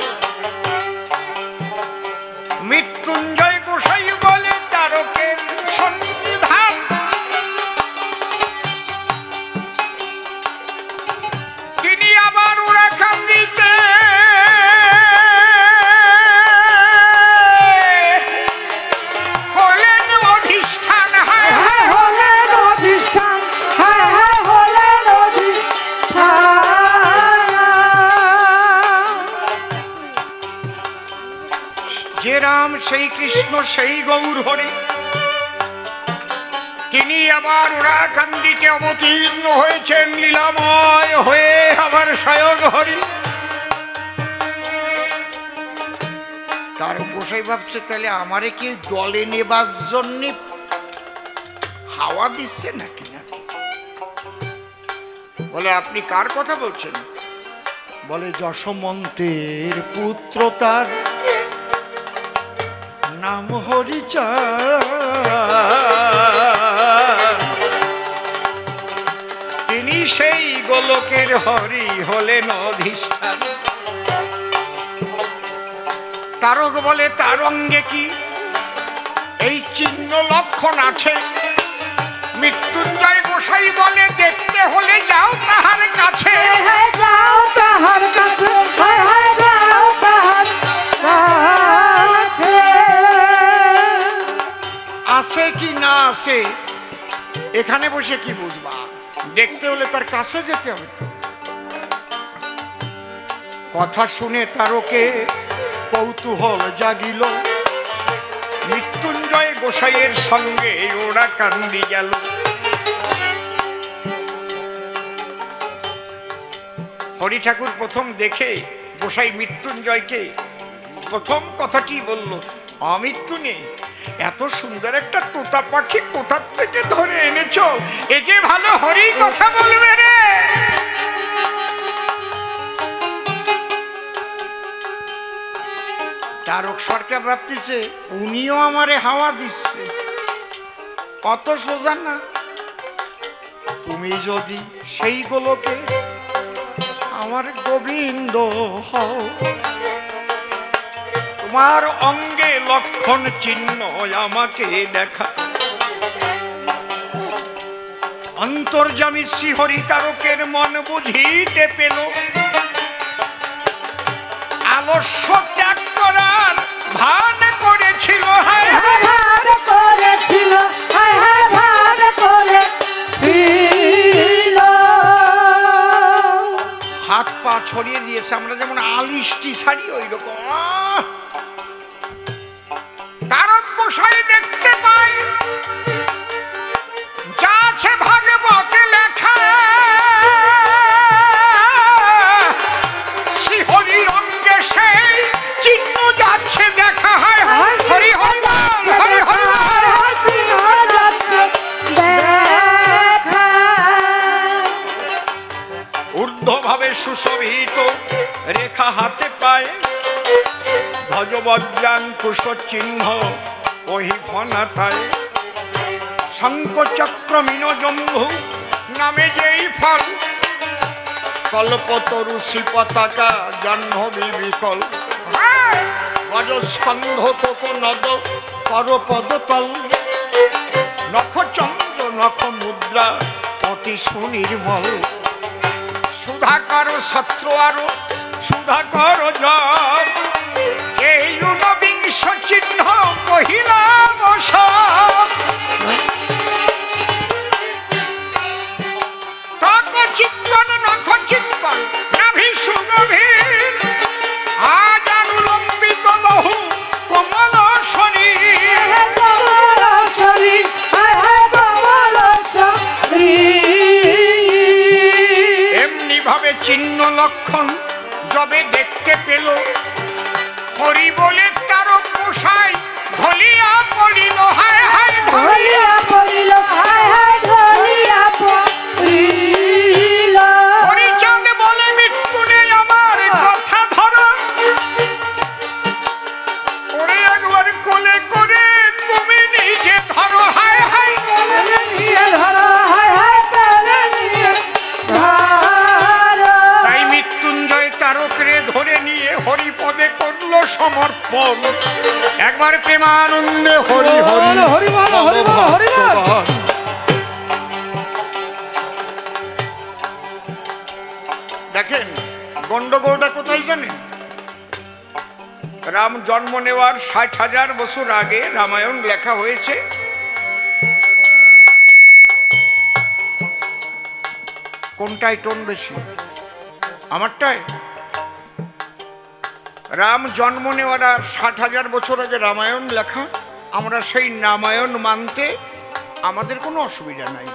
মৃত্যুঞ্জয় গোসাই বলে তারকের সন্ধান, তিনি আবার ওরাকান্দিতে হলেন অধিষ্ঠান। হলেন অধিষ্ঠান, হলেন অধিষ্ঠান। যে রাম সেই কৃষ্ণ সেই গৌর হরি, তিনি আবার ওরাকান্দিতে অবতীর্ণ হয়েছেন লীলাময় হয়ে আমার স্বয়ং হরি। তার গোসাই ভাবছে, তাহলে আমারে কি দলে নেবার জন্য হাওয়া দিচ্ছে নাকি নাকি? বলে আপনি কার কথা বলছেন? বলে যশোমন্তের পুত্র, তার নাম হরিচাঁদ, তিনি সেই গোলকের হরি হলেন অধিষ্ঠান। তারক বলে, তার অঙ্গে কি এই চিহ্ন লক্ষণ আছে? মৃত্যুঞ্জয় গোসাই বলে, দেখতে হলে যাও তাহার কাছে। যাও তাহার কাছে, যাও তাহার কাছে। আছে কি না আছে এখানে বসে কি বুঝবা? দেখতে হলে তার কাছে যেতে হবে তো। কথা শুনে তারকে কৌতূহল জাগিল, মৃত্যুঞ্জয় গোসাইয়ের সঙ্গে ওরাকান্দি গেল। হরি ঠাকুর প্রথম দেখে গোসাই মৃত্যুঞ্জয়কে প্রথম কথাটি বলল, অমৃত্যুনে এত সুন্দর একটা তোতা পাখি কোথা থেকে ধরে এনেছো? এ যে ভালো হরি কথা বলবে রে। তারক সরকার ভাবতেছে, উনিও আমারে হাওয়া দিচ্ছে, অত সোজা না। তুমি যদি সেই গোলকে আমার গোবিন্দ হও, তোমার অঙ্গে লক্ষণ চিহ্ন আমাকে দেখা। অন্তর্যামী শ্রীহরি তারকের মন বুঝিতে পেল, আলস্য ত্যাগ করার ভান করেছিল। হায় হায় ভার করেছিল, হায় হায় ভার করেছিল। হাত পা ছড়িয়ে দিয়েছে, আমরা যেমন আলিশটি ছাড়ি ওই রকম। তারক গোসাই দেখতে পাই যা আছে ভাগবতে লেখা, শ্রীহরির অঙ্গে সেই চিহ্ন যাচ্ছে দেখা। হয় হরি হরি হরি হরি ঊর্ধ্বভাবে সুশোভিত রেখা হাতে পায়, ধ্বজবজ্রাঙ্কুশ চিহ্ন ওহি ফনাথায়, শঙ্খচক্র মিনজম্বু নামে যেই ফল, কল্পতরুষি পতাকা জাহ্নবী বিকল, গজস্কন্ধ কোকনদ করপদতল, নখচন্দ্র নখ মুদ্রা অতি সুনির্মল, সুধাকর সত্র আরো সুধাকর জপ, এই ঊনবিংশ চিহ্ন কহিলাম সব। তক চিত্তন নখ চিত্তন নাভি সুগভীর, আজ অনুলম্বিত বহু কমল শরীর। এমনি ভাবে চিহ্ন লক্ষণ যবে দেখতে পেল, হরি বলে তারক গোসাই ঢলিয়া পড়িল। হায় হায় ঢলিয়া পড়িল, হায় হায় ঢলিয়া পড়িল। হরিচাঁদ বলে মৃত্যু নেই আমার কথা ধরো, ওরে একবার কোলে করে তুমি নিজে ধরো। হায় হায় নিয়ে ধরো, হায় হায় তারে নিয়ে ধরো। তাই মৃত্যুঞ্জয় তারকরে ধরে নিয়ে হরিপদে করলো সমর্পণ। একবার প্রেমানন্দে হরি হরি হরি বল, হরি বল, হরি বল। দেখেন গন্ডগোলটা কোথায় জানেন? রাম জন্ম নেওয়ার ৬০,০০০ বছর আগে রামায়ণ লেখা হয়েছে। কোনটায় টোন বেশি? আমারটায়? রাম জন্ম নেওয়ার ৬০,০০০ বছর আগে রামায়ণ লেখা, আমরা সেই রামায়ণ মানতে আমাদের কোনো অসুবিধা নাই।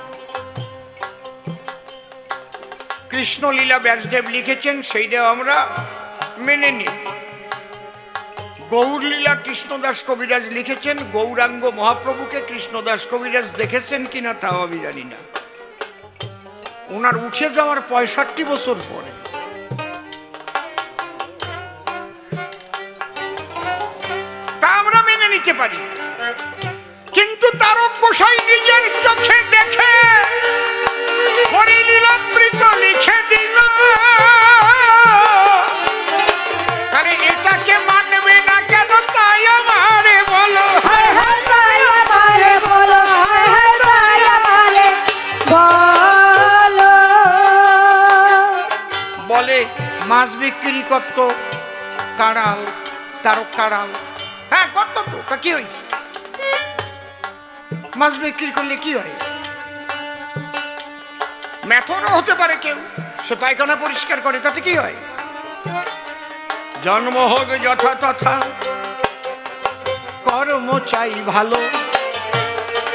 কৃষ্ণলীলা ব্যাসদেব লিখেছেন, সেইটাও আমরা মেনে নিই। গৌরলীলা কৃষ্ণদাস কবিরাজ লিখেছেন, গৌরাঙ্গ মহাপ্রভুকে কৃষ্ণদাস কবিরাজ দেখেছেন কিনা তাও আমি জানি না। ওনার উঠে যাওয়ার ৬৫ বছর পরে। তা আমরা মেনে নিতে পারি, কিন্তু তারক গোসাই নিজের চোখে দেখে হরিলীলামৃত লিখে দিল। আরে এটাকে মানবে না কেন তাই আমারে বলো। হায় হায় তাই আমারে বলো, হায় হায় তাই আমারে বলো। বলে মাছ বিক্রি করত কাঁড়াল, তারক কাঁড়াল। হ্যাঁ করত তো, তা কি হয়েছে? মাছ বিক্রি করলে কি হয়? মেথরও হতে পারে কেউ, সে পায়খানা পরিষ্কার করে, তাতে কি হয়? জন্ম হোক যথা তথা, কর্ম চাই ভালো,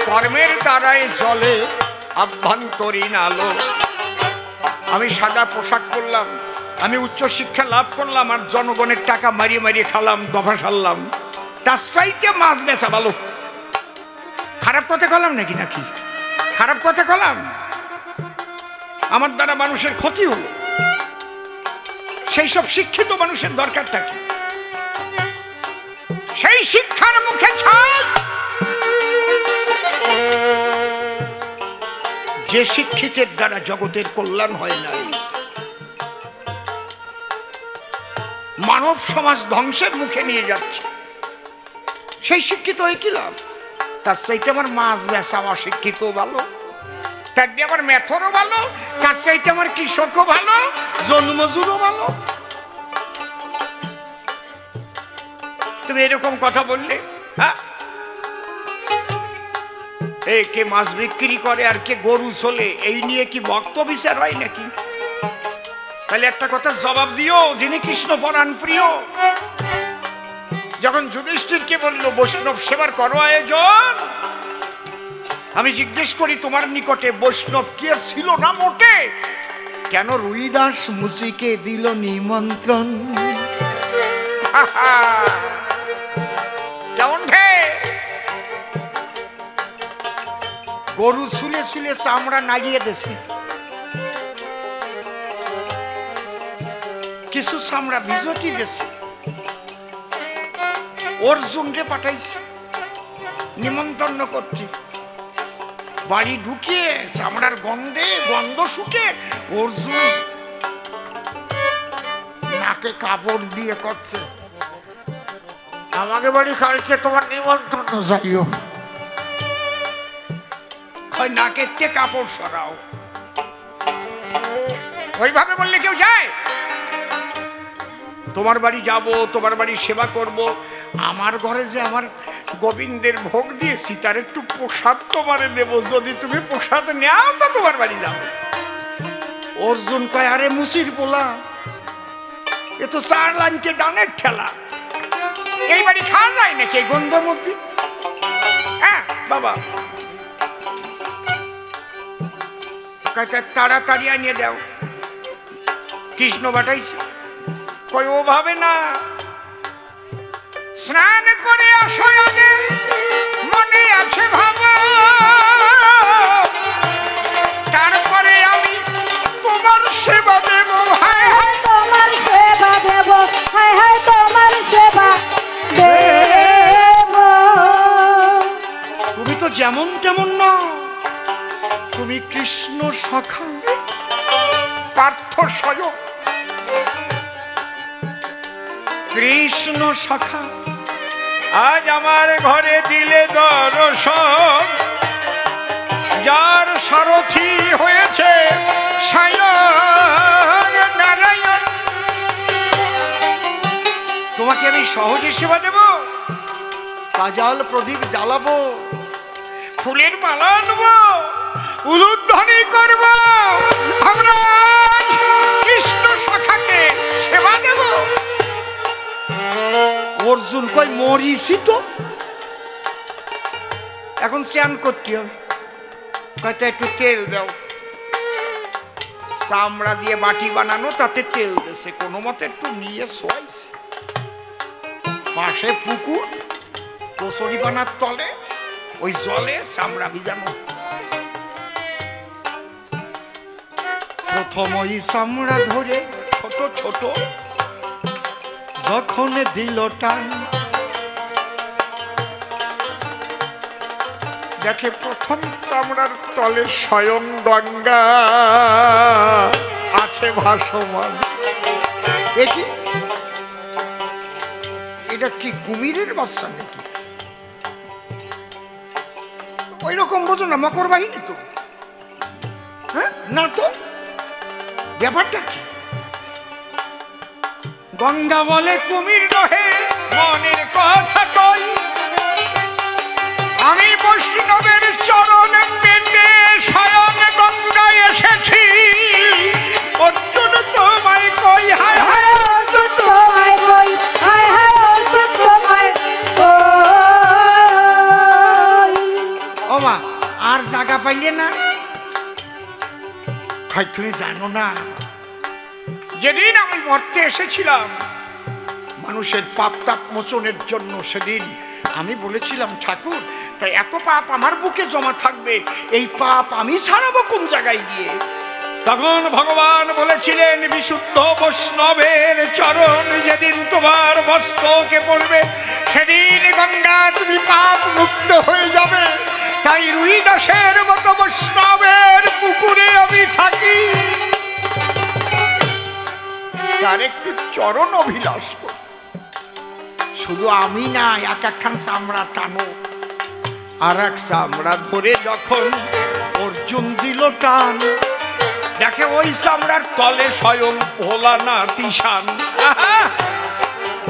কর্মের দ্বারাই চলে আভ্যন্তরীণ আলো। আমি সাদা পোশাক পরলাম, আমি উচ্চশিক্ষা লাভ করলাম, আর জনগণের টাকা মারিয়ে মারিয়ে খালাম, দফা সারলাম, তার চাইতে মাছ বেচা ভালো। খারাপ কথা কলাম নাকি? নাকি খারাপ কথা কলাম? আমার দ্বারা মানুষের ক্ষতি হলো, সেই সব শিক্ষিত মানুষের দরকারটা কি? সেই শিক্ষার মুখে ছাই। যে শিক্ষিতের দ্বারা জগতের কল্যাণ হয় নাই, মানব সমাজ ধ্বংসের মুখে নিয়ে যাচ্ছে, সেই শিক্ষিত হয়ে কি লাভ? তার চাইতে আমার মাছ বেচা অশিক্ষিত ভালো, তার দিয়ে আমার মেথরও ভালো, তার চাইতে আমার কৃষকও ভালো, জন্মজুরও ভালো। তুমি এরকম কথা বললে? হ্যাঁ, কে মাছ বিক্রি করে আর কে গরু চলে, এই নিয়ে কি ভক্ত বিচার হয় নাকি? তাহলে একটা কথা জবাব দিও, যিনি কৃষ্ণ পরাণ প্রিয়, যখন যুধিষ্ঠিরকে বলল বৈষ্ণব সেবার করো আয়োজন, আমি জিজ্ঞেস করি তোমার নিকটে বৈষ্ণব কে ছিল না মোটে, কেন রুইদাস মুসিকে দিল নিমন্ত্রণ? কেমন হে? গরু শুলে শুলে চামড়া নাড়িয়ে দেছে, কিছু চামড়া ভিজটি দেছে, অর্জুনকে পাঠাইছে নিমন্ত্রণ করতে। বাড়ি ঢুকিয়ে চামড়ার গন্ধ শুকে অর্জুন নাকে কাপড় দিয়ে করছে, আমাকে বাড়ি কালকে তোমার নিমন্ত্রণ যাইও। নাকের থেকে কাপড় সরাও। ওইভাবে বললে কেউ যায়? তোমার বাড়ি যাব, তোমার বাড়ি সেবা করব, আমার ঘরে যে আমার গোবিন্দের ভোগ দিয়েছি তার একটু প্রসাদ তোমারে দেব, যদি তুমি প্রসাদ নেও তো তোমার বাড়ি যাবো। অর্জুন কয়, আরে মুসির পোলা, এ তো 4 লাইনকে ডানের ঠেলা, এই বাড়ি খাওয়া যায় নাকি এই গন্ধর মধ্যে? হ্যাঁ বাবা, তাড়াতাড়ি আনিয়ে দাও। কৃষ্ণ পাঠাইছে, কই ওভাবে না, স্নান করে আসো আগে, মনে আছে ভাবা, তারপরে আমি তোমার সেবা দেব। হায় হায় তোমার সেবা দেব, হায় হায় তোমার সেবা দেব। তুমি তো যেমন তেমন না, তুমি কৃষ্ণ সখা পার্থ স্বয়ং, কৃষ্ণ সখা আজ আমার ঘরে দিলে দর্শন, যার সারথি হয়েছে স্বয়ং নারায়ণ। তোমাকে আমি সহজে সেবা দেব, কাজাল প্রদীপ জ্বালাবো, ফুলের মালা আনবো, উলুধ্বনি করব, আমরা কৃষ্ণ সখাকে সেবা দেব। অর্জুন কই, মরিছি তো, এখন স্নান করতে হবে, হয়তো একটু তেল দাও। চামড়া দিয়ে বাটি বানানো, তাতে তেল দিয়েছে, কোনো মতে একটু নিয়ে শোয়াইছে। পাশে পুকুর, কচুরি বানার তলে ওই জলে চামড়া ভিজানো। প্রথম ওই চামড়া ধরে ছোট ছোট যখন দিল টান, দেখে প্রথম চামড়ার তলে স্বয়ং গঙ্গা আছে ভাসমান। এটা কি কুমিরের বাচ্চা নাকি? ওই রকম বোঝো না, মকর বাহিনী তো। হ্যাঁ না তো, ব্যাপারটা কি? গঙ্গা বলে কুমির নহে, মনের কথা কই, আমি বৈষ্ণবের চরণ পেতে স্বয়ং গঙ্গা এসেছি। অর্জুন তোমায় কই, হায় হায় অর্জুন তোমায় কই, হায় হায় অর্জুন তোমায় কই। ও মা, আর জায়গা পাইলে না? হয় তুমি জানো না, যেদিন আমি মরতে এসেছিলাম মানুষের পাপ তাপ মোচনের জন্য, সেদিন আমি বলেছিলাম ঠাকুর, তাই এত পাপ আমার বুকে জমা থাকবে, এই পাপ আমি ছাড়াবো কোন জায়গায় গিয়ে? তখন ভগবান বলেছিলেন, বিশুদ্ধ বৈষ্ণবের চরণ যেদিন তোমার মস্তকে পড়বে, সেদিন গঙ্গা তুমি পাপ মুক্ত হয়ে যাবে। তাই রুইদাসের মতো বৈষ্ণবের পুকুরে আমি থাকি, তার একটু চরণ অভিলাষ করি। শুধু আমি না, এক একখান চামড়া টানো, আর এক চামড়া ধরে যখন অর্জুন দিল টান, দেখে ওই চামড়ার তলে স্বয়ং ভোলানাথ ঈশান।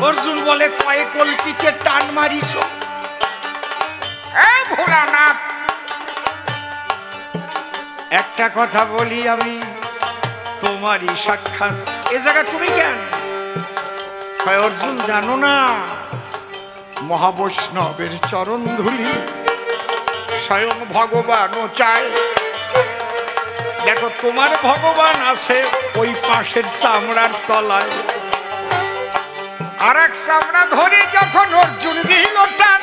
অর্জুন বলে কয়ে কলকিতে টান মারিস। ভোলানাথ, একটা কথা বলি আমি, তোমারই সাক্ষাৎ এ জায়গা তুমি কেন? কয় অর্জুন জানো না, মহাবৈষ্ণবের চরণ ধুলি স্বয়ং ভগবানও চায়। দেখো তোমার ভগবান আছে ওই পাশের চামড়ার তলায়, আর এক চামড়া ধরে যখন অর্জুন দিল টান,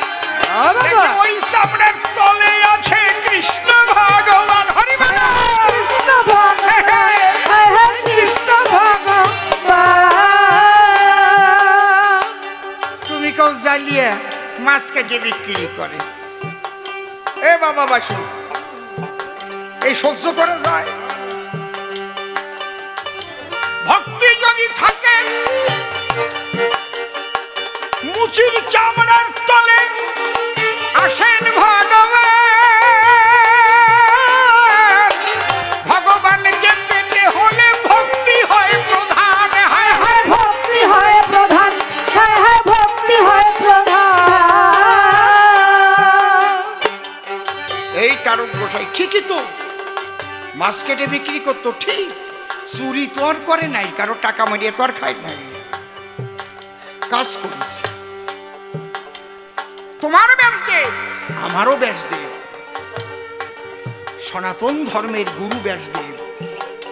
ওই চামড়ার তলে আছে কৃষ্ণ ভগবান। হরি বল, কৃষ্ণ ভগবান, কৃষ্ণ ভগবান। তুমি কেউ জ্বালিয়ে মাছ কেটে বিক্রি করে, এ বাবা বাসু এই সহ্য করে যায়? ভক্তি যদি থাকে মুচির চামড়ার তলে আসেন ভগবান। ভগবানকে পেতে হলে ভক্তি হয় প্রধান। হায় হায় ভক্তি হয় প্রধান, হায় হায় ভক্তি হয় প্রধান। এই তারক গোসাই ঠিকই তো মাছ কেটে বিক্রি করতো, ঠিক চুরি তো আর করে নাই, কারো টাকা মারিয়ে তো আর খায় নাই, কাজ করেছে। তোমার ব্যাসদেব আমারও ব্যাসদেব, সনাতন ধর্মের গুরু ব্যাসদেব,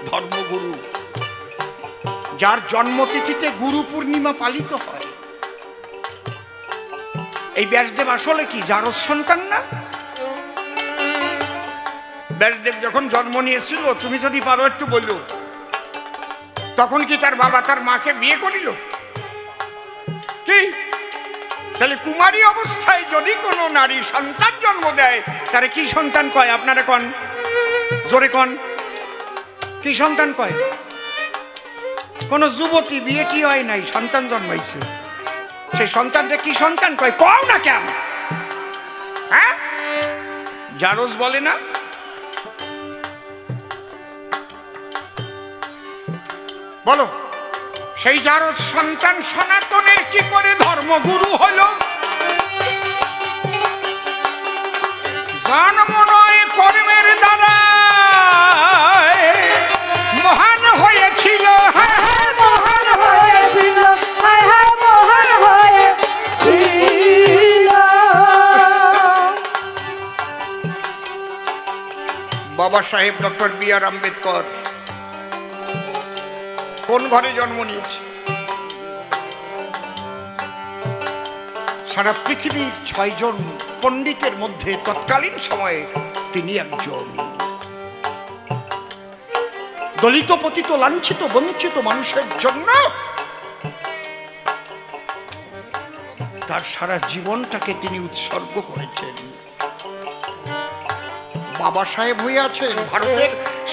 ধর্মগুরু, যার জন্মতিথিতে গুরু পূর্ণিমা পালিত হয়। এই ব্যাসদেব আসলে কি জারজ সন্তান না? ব্যাসদেব যখন জন্ম নিয়েছিল, তুমি যদি পারো একটু বললো, তখন কি তার বাবা তার মাকে বিয়ে করিল? কি তাহলে কুমারী অবস্থায় যদি কোনো নারী সন্তান জন্ম দেয়, তারে কি সন্তান কয়? আপনারা কন, জোরে কন, কি সন্তান কয়? কোন যুবতী বিয়েটি হয় নাই, সন্তান জন্মাইছে, সেই সন্তানটা কি সন্তান কয়? কও না কেন? হ্যাঁ, জারজ বলে না? বলো, সেই জারজ সন্তান সনাতনের কি করে ধর্মগুরু হলো? জন্ম নয়, কর্মের দ্বারা মহান হয়েছিল। হায় হায় মহান হয়েছিল, হায় হায় মহান হয়েছিল। বাবা সাহেব ডক্টর বি.আর. আম্বেদকর কোন ঘরে জন্ম নিয়েছে? সারা পৃথিবীর 6 জন পণ্ডিতের মধ্যে তৎকালীন সময়ে তিনি একজন। দলিত পতিত লাঞ্ছিত বঞ্চিত মানুষের জন্য তার সারা জীবনটাকে তিনি উৎসর্গ করেছেন। বাবা সাহেব হয়ে আছেন, ভারতের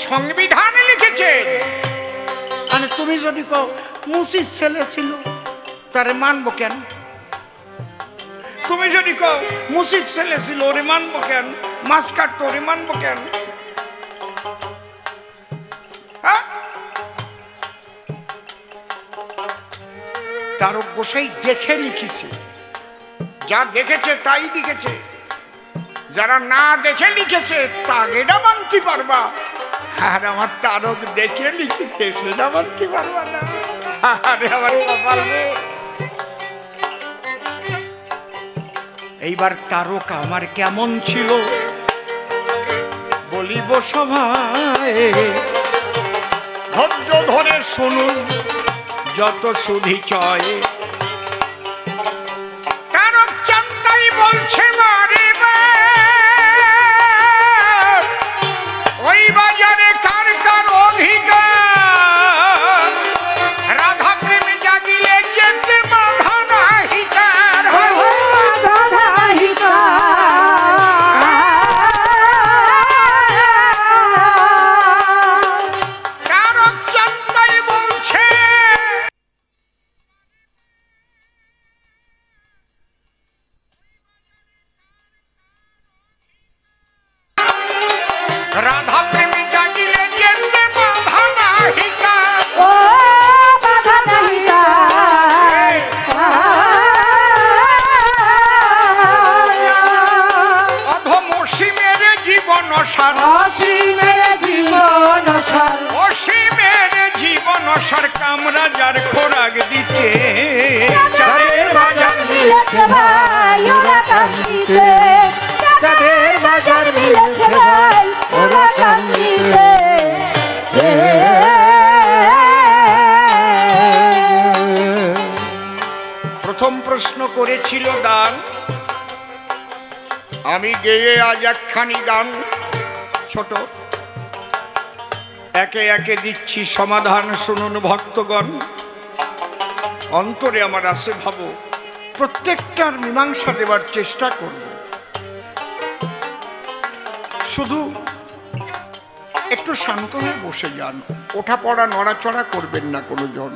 সংবিধান লিখেছেন। আর তুমি যদি কও মুসির ছেলে ছিল, তারে মানবো কেন? তুমি যদি কও মুসির ছেলে ছিল, ওরে মানবো কেন? মাছ কাটতো, ওরে মানবো কেন? তারক গোসাই দেখে লিখেছে, যা দেখেছে তাই লিখেছে। যারা না দেখে লিখেছে তাগেটা মানতে পারবা, আর আমার তারক দেখে লিখেছে সেটা মানতে পারবা না। আরে আমার কপাল রে। এইবার তারক আমার কেমন ছিল বলিব সভায়, ধৈর্য ধরে শুনুন যত সুধি চয়। তারক চান্তাই বলছে মারে ওই বাজারে কার কার অধিকার, রাধা প্রেমে জাগিলে যেতে বাধা নাহি তার। বাধা নাহি তার। তারক চান্তাই বলছে সার অসীমের জীবন সার কামরা যার খোরাক দিতে চাঁদের বাজার মিলেছে ভাই ওরা কান্দিতে চাঁদের বাজার মিলেছে ভাই ওরা কান্দিতে প্রথম প্রশ্ন করেছিল দান, আমি গেয়ে আজ একখানি গান ছোট, একে একে দিচ্ছি সমাধান, শুনুন ভক্তগণ। অন্তরে আমার আছে ভাবো, প্রত্যেকটার মীমাংসা দেবার চেষ্টা করব, শুধু একটু শান্ত হয়ে বসে যান, ওঠা পড়া নড়াচড়া করবেন না কোনো জন।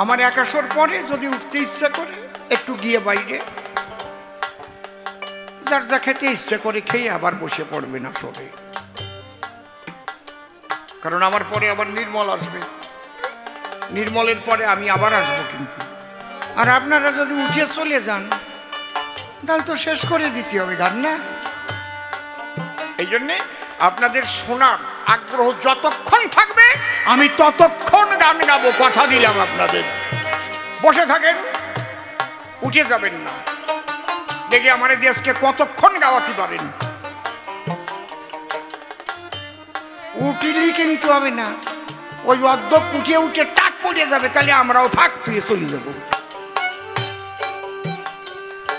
আমার একাশোর পরে যদি উঠতে ইচ্ছা করে একটু গিয়ে বাইরে যার যা খেতে ইচ্ছা করে খেয়ে আবার বসে পড়বে না সবে, কারণ আমার পরে আবার নির্মল আসবে, নির্মলের পরে আমি আবার আসবো। কিন্তু আর আপনারা যদি উঠে চলে যান তাহলে তো শেষ করে দিতে হবে গান, না? এই জন্যে আপনাদের শোনার আগ্রহ যতক্ষণ থাকবে আমি ততক্ষণ গান গাবো, কথা দিলাম আপনাদের। বসে থাকেন, উঠে যাবেন না, দেখে আমার দেশকে কতক্ষণ গাওয়াতে পারেন। উঠিলি কিন্তু হবে না, ওই অর্ধক উঠে উঠে টাক পড়ে যাবে, তাহলে আমরাও ফাঁক তুই চলে যাব।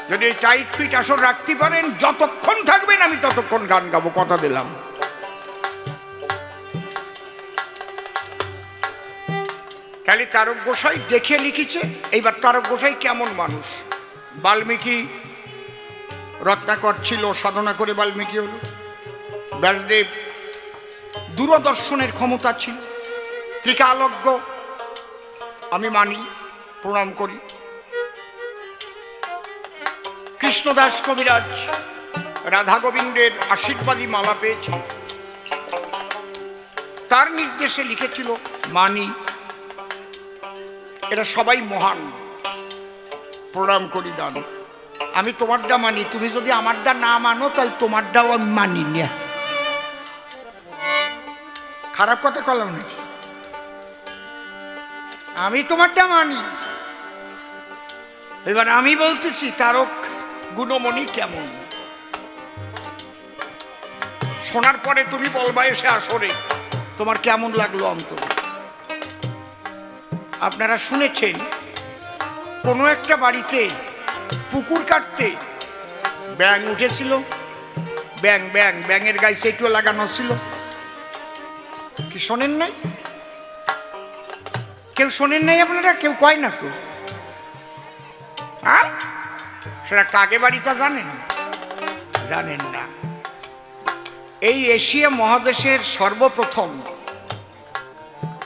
যদি এই টাইট ফিট আসর রাখতে পারেন, যতক্ষণ থাকবেন আমি ততক্ষণ গান গাবো, কথা দিলাম। তাহলে তারক গোসাই দেখে লিখেছে। এইবার তারক গোসাই কেমন মানুষ? বাল্মীকি রত্নাকর ছিল, সাধনা করে বাল্মীকি হলো। ব্যাসদেব দূরদর্শনের ক্ষমতা ছিল, ত্রিকালজ্ঞ, আমি মানি, প্রণাম করি। কৃষ্ণদাস কবিরাজ রাধা গোবিন্দের আশীর্বাদী মালা পেয়েছে, তার নির্দেশে লিখেছিল, মানি। এরা সবাই মহান, প্রণাম করি দান। আমি তোমারটা মানি, তুমি যদি আমারটা না মানো তাহলে তোমারটাও আমি মানি না। খারাপ কথা কলাম নাকি? আমি তোমারটা মানি। এবার আমি বলতেছি তারক গুণমণি কেমন, শোনার পরে তুমি বলবা এসে আসরে তোমার কেমন লাগলো অন্তর। আপনারা শুনেছেন কোনো একটা বাড়িতে পুকুর কাটতে ব্যাঙ উঠেছিল, ব্যাঙ ব্যাঙ ব্যাঙের গায়ে সেটুও লাগানো ছিল, কি শোনেন নাই? কেউ শোনেন নাই আপনারা? কেউ কয় না তো? হ্যাঁ, সেটা কাকে বাড়িটা জানেন? জানেন না। এই এশিয়া মহাদেশের সর্বপ্রথম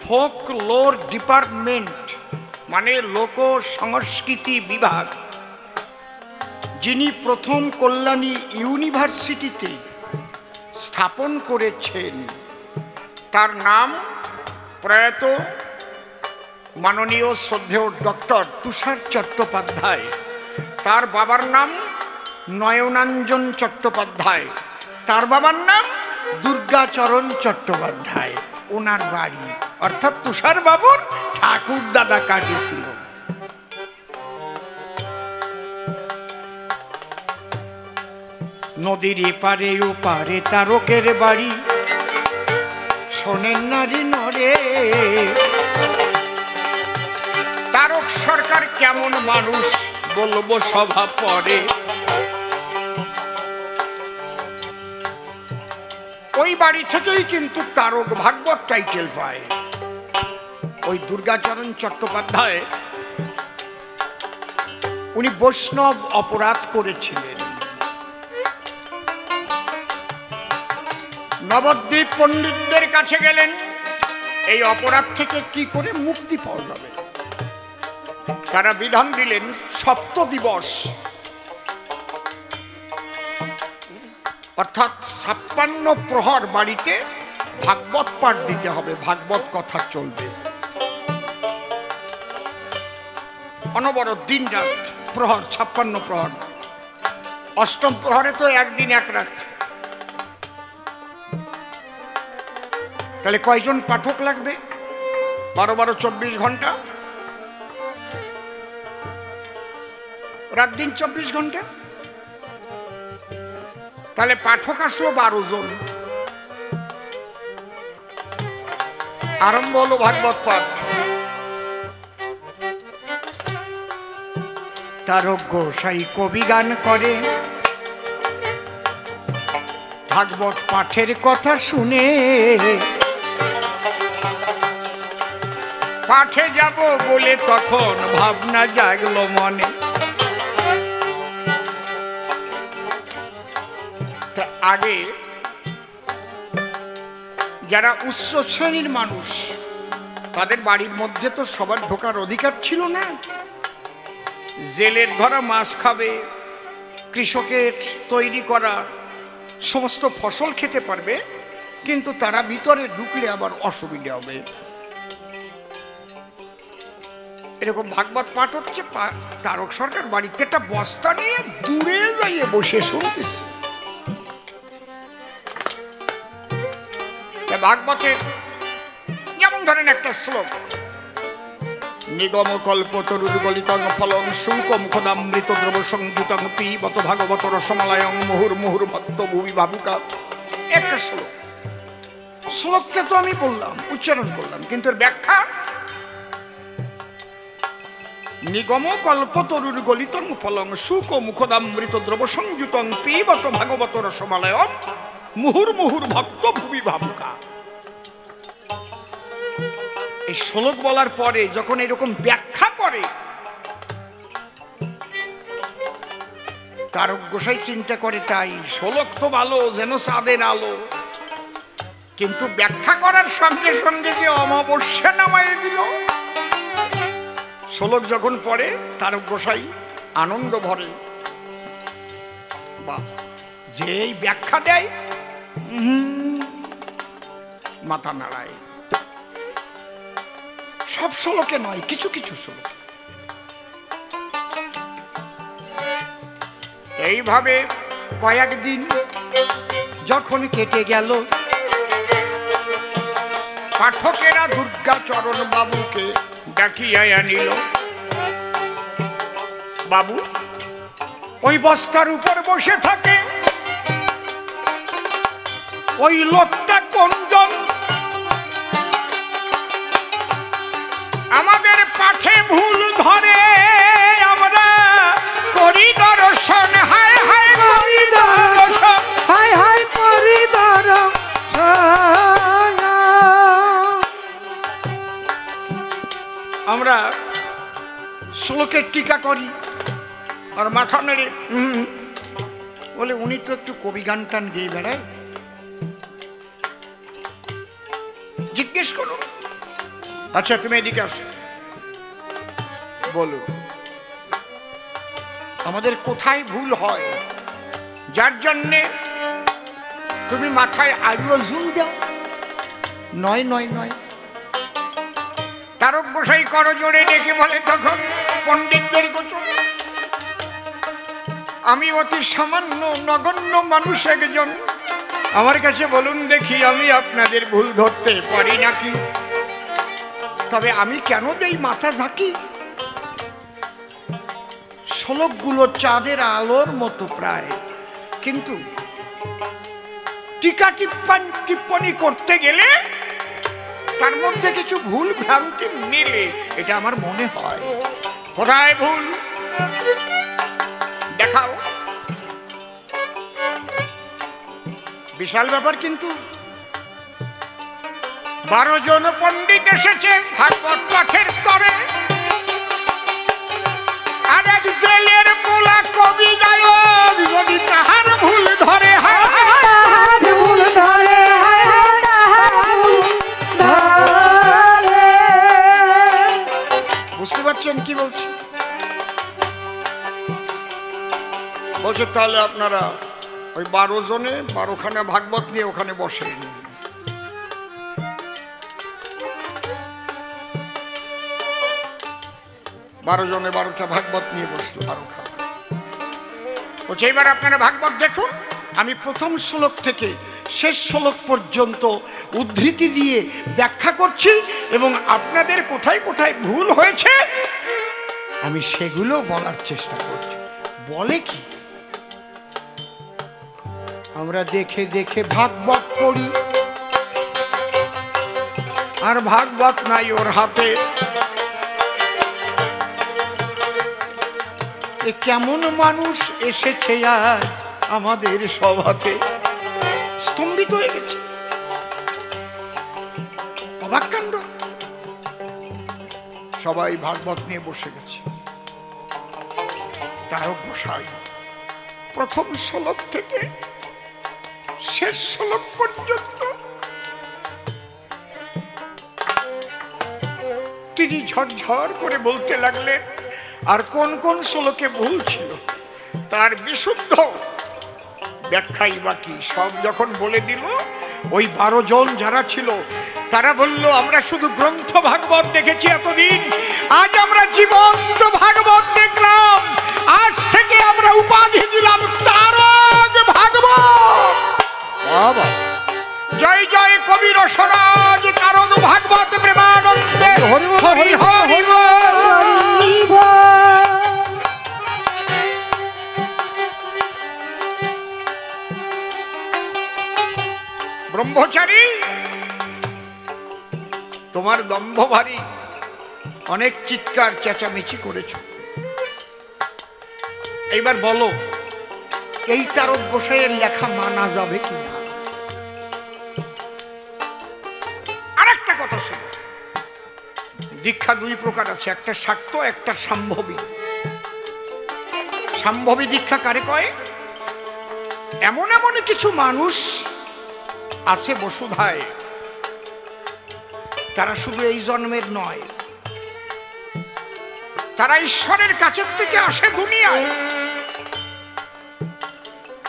ফোক লোর ডিপার্টমেন্ট, মানে লোক সংস্কৃতি বিভাগ, যিনি প্রথম কল্যাণী ইউনিভার্সিটিতে স্থাপন করেছেন, তার নাম প্রয়াত মাননীয় শ্রদ্ধেয় ডক্টর তুষার চট্টোপাধ্যায়। তার বাবার নাম নয়নাঞ্জন চট্টোপাধ্যায়, তার বাবার নাম দুর্গাচরণ চট্টোপাধ্যায়। ওনার বাড়ি অর্থাৎ তুষার বাবুর ঠাকুর দাদা কাটিয়েছিল। নদীর এপারে ওপারে তারকের বাড়ি, শোনেন নারী নরে। তারক সরকার কেমন মানুষ বলবো সভা পরে। ওই বাড়ি থেকেই কিন্তু তারক ভাগবত টাইটেল পায়। ওই দুর্গাচরণ চট্টোপাধ্যায় উনি বৈষ্ণব অপরাধ করেছিলেন। নবদ্বীপ পণ্ডিতদের কাছে গেলেন, এই অপরাধ থেকে কি করে মুক্তি পাওয়া যাবে। তারা বিধান দিলেন, সপ্ত দিবস অর্থাৎ 56 প্রহর বাড়িতে ভাগবত পাঠ দিতে হবে, ভাগবত কথা চলবে অনবরত, দিন রাত প্রহর, 56 প্রহর। অষ্টম প্রহরে তো একদিন এক রাত। তাহলে কয়জন পাঠক লাগবে? 12 24 ঘন্টা, রাত দিন 24 ঘন্টা। তাহলে পাঠক আসলো 12 জন। আরম্ভ হলো ভাগবত পাঠ। তারক গোসাই কবি গান করে, ভাগবত পাঠের কথা শুনে পাঠে যাব বলে তখন ভাবনা জাগলো মনে। তা আগে যারা উচ্চ শ্রেণীর মানুষ, তাদের বাড়ির মধ্যে তো সবার ঢোকার অধিকার ছিল না। জেলের ধরা মাছ খাবে, কৃষকের তৈরি করা সমস্ত ফসল খেতে পারবে, কিন্তু তারা ভিতরে ঢুকলে আবার অসুবিধা হবে। এরকম ভাগবত পাঠ হচ্ছে, তারক সরকার বাড়িতে একটা বস্তা নিয়ে দূরে যাইয়ে বসে শুনতেছে। ভাগবতের যেমন ধরেন একটা শ্লোক, নিগম কল্প তরুর গলিতং ফলং শুক মুখদামৃত দ্রব সংযুতং পিবত ভাগবত রসমালয়ং মুহুর মুহুর ভক্ত ভুবি ভাবুকা। একটা শ্লোক, শ্লোকটা তো আমি বললাম, উচ্চারণ করলাম, কিন্তু এর ব্যাখ্যা নিগম কল্প তরুর গলিতং ফলং শুক মুখদামৃত দ্রব সংযুতং পিবত ভাগবত রসমালয়ং মুহুর মুহুর ভক্ত ভুবি ভাবুকা। এই শ্লোক বলার পরে যখন এরকম ব্যাখ্যা করে, তারক গোসাই চিন্তা করে, তাই শ্লোক তো ভালো, যেন চাঁদের আলো, কিন্তু ব্যাখ্যা করার সঙ্গে সঙ্গে যে অমাবস্যা নামায় দিল। শ্লোক যখন পড়ে তারক গোসাই আনন্দ ভরে, বা যেই ব্যাখ্যা দেয় মাথা নাড়ায়। সব শ্লোকে নয়, কিছু কিছু শ্লোক। এইভাবে কয়েকদিন যখন কেটে গেল, পাঠকেরা দুর্গাচরণ বাবুকে ডাকিয়া আনিল। বাবু ওই বস্তার উপর বসে থাকে, ওই লোকটা কোনজন? আমাদের পাঠে ভুল ধরে, আমরা করি দর্শন। হায় হায় করি দর্শন, হায় হায় করি দর্শন। আমরা শ্লোকের টিকা করি আর মাথা নেড়ে বলে, উনি তো একটু কবি গান টান গেয়ে বেড়ায়। জিজ্ঞেস করো, আচ্ছা তুমি এদিকে আসো, বলো আমাদের কোথায় ভুল হয়, যার জন্যে তুমি মাথায় আরো ঝুল দাও? নয় নয় নয়। তারক গোসাই করজোড়ে ডেকে বলে তখন পণ্ডিতদের কথা, আমি অতি সামান্য নগণ্য মানুষ একজন, আমার কাছে বলুন দেখি আমি আপনাদের ভুল ধরতে পারি নাকি? তবে আমি কেন দেই মাথা ঝাঁকি? শ্লোকগুলো চাঁদের আলোর মতো প্রায়, কিন্তু টিকা টিপ্পণী করতে গেলে তার মধ্যে কিছু ভুল ভ্রান্তি মিলে, এটা আমার মনে হয়। কোথায় ভুল দেখাও। বিশাল ব্যাপার, কিন্তু 12 জন পণ্ডিত এসেছে ভাগবত পাঠের তরে, আর এক জেলের পোলা কবি গায়ক, যদি তাহার ভুল ধরে, ভুল ধরে, বুঝতে পারছেন কি বলছি? বলছে তাহলে আপনারা ওই 12 জনে 12খানা ভাগবত নিয়ে ওখানে বসেন। 12 জনে 12টা ভাগবত নিয়ে বসলো, 12খানা। বলছে এবার আপনারা ভাগবত দেখুন, আমি প্রথম শ্লোক থেকে শেষ শ্লোক পর্যন্ত উদ্ধৃতি দিয়ে ব্যাখ্যা করছি এবং আপনাদের কোথায় কোথায় ভুল হয়েছে আমি সেগুলো বলার চেষ্টা করছি। বলে কি, আমরা দেখে দেখে ভাগবত পড়ি, আর ভাগবত নাই ওর হাতে। এ কেমন মানুষ এসেছে আজ আমাদের সভাতে। স্তম্ভিত হয়ে গেছে, অবাক কাণ্ড। সবাই ভাগবত নিয়ে বসে গেছে। তারক গোসাই প্রথম শ্লোক থেকে শেষ শ্লোক পর্যন্ত তিনি ঝরঝর করে বলতে লাগলেন। আর কোন কোন শ্লোকে ভুল ছিল তার বিশুদ্ধ ব্যাখ্যাই বাকি। সব যখন বলে দিল, ওই 12 জন যারা ছিল তারা বলল, আমরা শুধু গ্রন্থ ভাগবত দেখেছি এতদিন, আজ আমরা জীবন্ত ভাগবত দেখলাম। আজ থেকে আমরা উপাধি দিলাম তারক ভাগবত। বাবা, জয় জয় কবি রসরাজ তারক ভাগবত প্রেমানন্দে হরি হরি হরি ব্রহ্মচারী, তোমার দম্ভ ভারী, অনেক চিৎকার চেঁচামেচি করেছ। এইবার বলো, এই তারক গোসাইয়ের লেখা মানা যাবে কিনা? আরেকটা কথা শোনো, দীক্ষা 2 প্রকার আছে, একটা শাক্ত, একটা সম্ভবী। সম্ভবী দীক্ষা কারে কয়? এমন এমন কিছু মানুষ আছে বসুধায়, তারা শুধু এই জন্মের নয়, তারা ঈশ্বরের কাছের থেকে আসে দুনিয়ায়।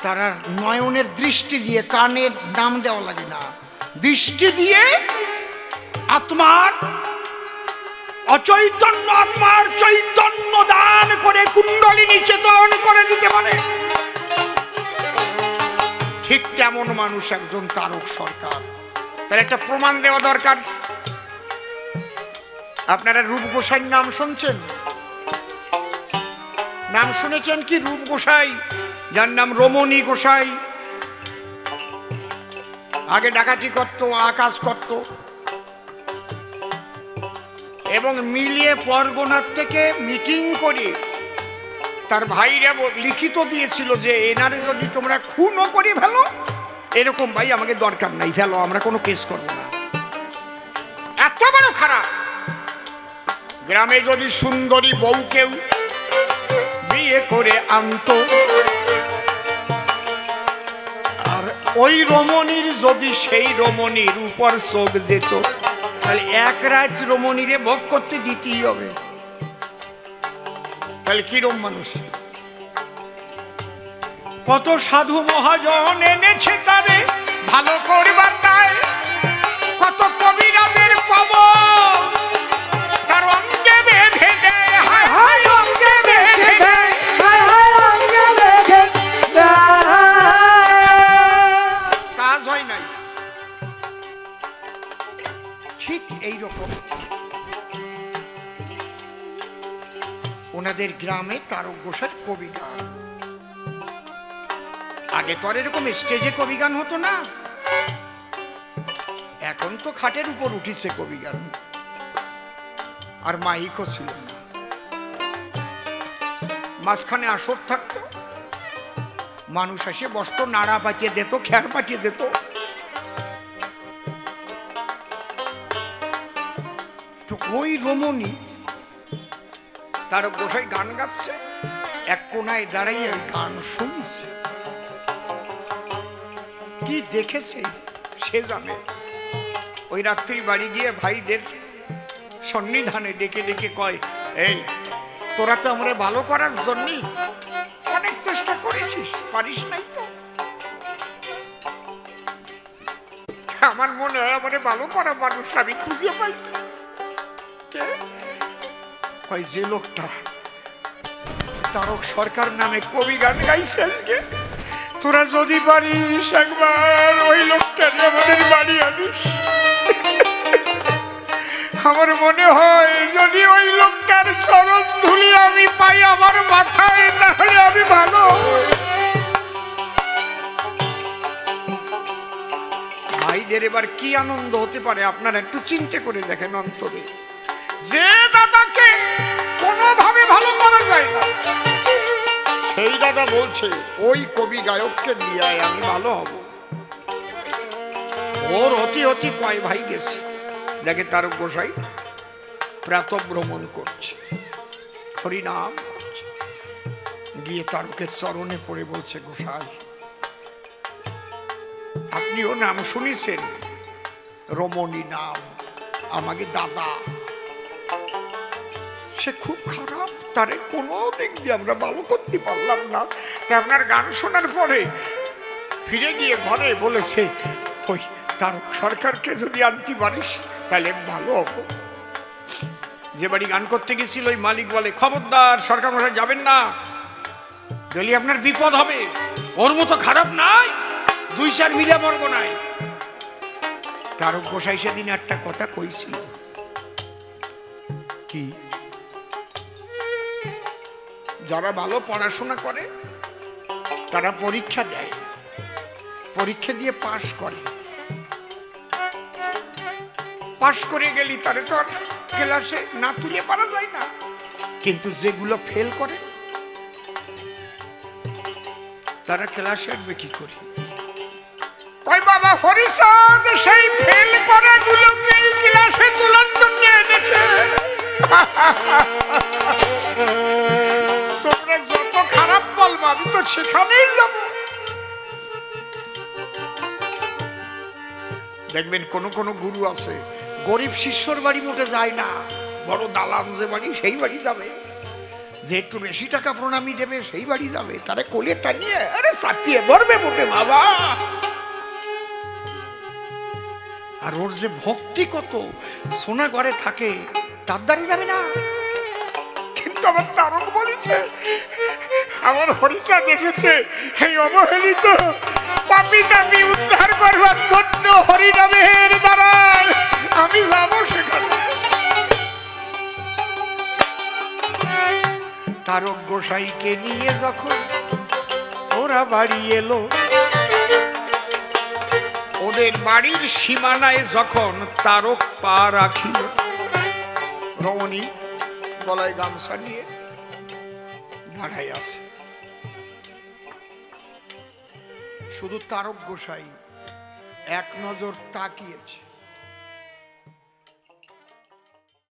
তারা নয়নের দৃষ্টি দিয়ে, কানের নাম দেওয়া লাগে না, দৃষ্টি দিয়ে আত্মার অচৈতন্য আত্মার চৈতন্য দান করে কুণ্ডলিনী চেতন করে দিতে পারে। ঠিক তেমন মানুষ একজন তারক সরকার। তার একটা প্রমাণ দেওয়া দরকার। আপনারা রূপ গোসাইর নাম শুনছেন? নাম শুনেছেন কি রূপ গোসাই? যার নাম রমণী গোসাই। আগে ডাকাতি করত, আকাশ করত, এবং মিলিয়ে পরগনার থেকে মিটিং করে তার ভাইরা লিখিত দিয়েছিল যে এনারে যদি তোমরা খুনও করে ফেলো, এরকম ভাই আমাকে দরকার নাই, ফেলো, আমরা কোনো কেস করবো না। এত বড় খারাপ। গ্রামে যদি সুন্দরী বউ কেউ বিয়ে করে আনতো, আর ওই রমণীর যদি সেই রমণীর উপর চোখ যেত, তাহলে এক রাত রমণীরে ভোগ করতে দিতেই হবে। তাহলে কিরম মানুষ? কত সাধু মহাজন এনেছে তারে ভালো করবার দায়, কত কবিরাজের কবর তার অঙ্গে বেঁধে দেয়, হায় হায় অঙ্গে বেঁধে দেয়, হায় হায় অঙ্গে বেঁধে দেয়। কাজ হয় নাই। ঠিক এইরকম ওনাদের গ্রামে তারক গোসাইর কবি গান। আগে তো আর এরকম স্টেজে কবি গান হতো না, এখন তো খাটের উপর উঠিছে কবি গান, আর মাইকও ছিল না। মাঝখানে আসর থাকতো, মানুষ এসে বসতো, নাড়া পাঠিয়ে দিত, খ্যার পাঠিয়ে দিত। তো ওই রমণী তারক গোসাই গান গাচ্ছে, এক কোনায় দাঁড়াইয়ে গান শুনছে। কি দেখেছে সে জানে। ওই রাত্রি বাড়ি গিয়ে ভাইদের সন্নিধানে ডেকে ডেকে কয়, এই তোরা তো আমরা ভালো করার জন্য অনেক চেষ্টা করেছিস, পারিস নাই তো। আমার মনে হয় আমার ভালো করা মানুষ আমি খুঁজে পাইছি। যে লোকটা তারক সরকার নামে কবি গান গাইছে, আজকে তোরা যদি পারিস একবার ওই লোকটাকে আমাদের বাড়ি আনিস। আমার মনে হয় যদি ওই লোকটার চরণ ধুলি আমি পাই আমার মাথায়, তাহলে আমি ভালো। ভাইদের এবার কি আনন্দ হতে পারে আপনারা একটু চিন্তা করে দেখেন অন্তরে। যে দাদাকে কোনোভাবে ভালো করা যায় না, সেই দাদা বলছে ওই কবি গায়ককে নিয়ে আয়, আমি ভালো হব। ওর অতি অতি কয় ভাই গেছে, দেখে তারক গোসাই প্রাতঃভ্রমণ করছে, হরিনাম করছে, গিয়ে তারকের চরণে পড়ে বলছে, গোসাই আপনিও নাম শুনেছেন, রমণী নাম, আমাকে দাদা, সে খুব খারাপ, তারে কোনো দিক দিয়ে আমরা ভালো করতে পারলাম না। তাই আপনার গান শোনার পরে ফিরে গিয়ে ঘরে বলেছে, ওই তারক সরকারকে যদি আনতে পারিস তাহলে ভালো হবো। যে বাড়ি গান করতে গেছিল ওই মালিক বলে, খবরদার সরকার মশাই যাবেন না, গেলে আপনার বিপদ হবে, ওর মতো খারাপ নাই, 2-4 মিলা বর্গ নাই। তারক গোসাই সেদিন একটা কথা কইছিল, কি যারা ভালো পড়াশোনা করে তারা পরীক্ষা দেয়, পরীক্ষা দিয়ে পাশ করে, পাশ করে গেলি তারে তো আর ক্লাসে না তুলে পারা যায় না। কিন্তু যেগুলো ফেল করে তারা ক্লাসে আসবে কি করে? কয় বাবা হরিচাঁদ সেই ফেল করা গুলোকে ক্লাসে তোলার জন্য এনেছে। তোমরা যত খারাপ বলবো আমি তো সেখানেই যাব। দেখবেন কোন কোন গুরু আছে গরিব শিষ্যর বাড়ি মোটে যায় না, বড় দালান যে বাড়ি সেই বাড়ি যাবে, যে একটু বেশি টাকা প্রণামী দেবে সেই বাড়ি যাবে, তারে কোলে টানিয়ে আরে চাপিয়ে ধরবে মোটে বাবা। আর ওর যে ভক্তি কত, সোনা ঘরে থাকে, তার দ্বারে যাবে না। কিন্তু আমার তারক বলেছে, আমার হরিচাঁদ এসেছে এই অবহেলিত পাপি তাপি উদ্ধার করবার জন্য হরিনামের দ্বারায় আমি যাবো সেখানে। তারক গোসাইকে নিয়ে যখন ওরা বাড়ি এলো, ওদের বাড়ির সীমানায় যখন তারক পা রাখিল, রমণী গলায় গামছা নিয়ে দাঁড়াই আছে, শুধু তারক গোসাই এক নজর তাকিয়েছে।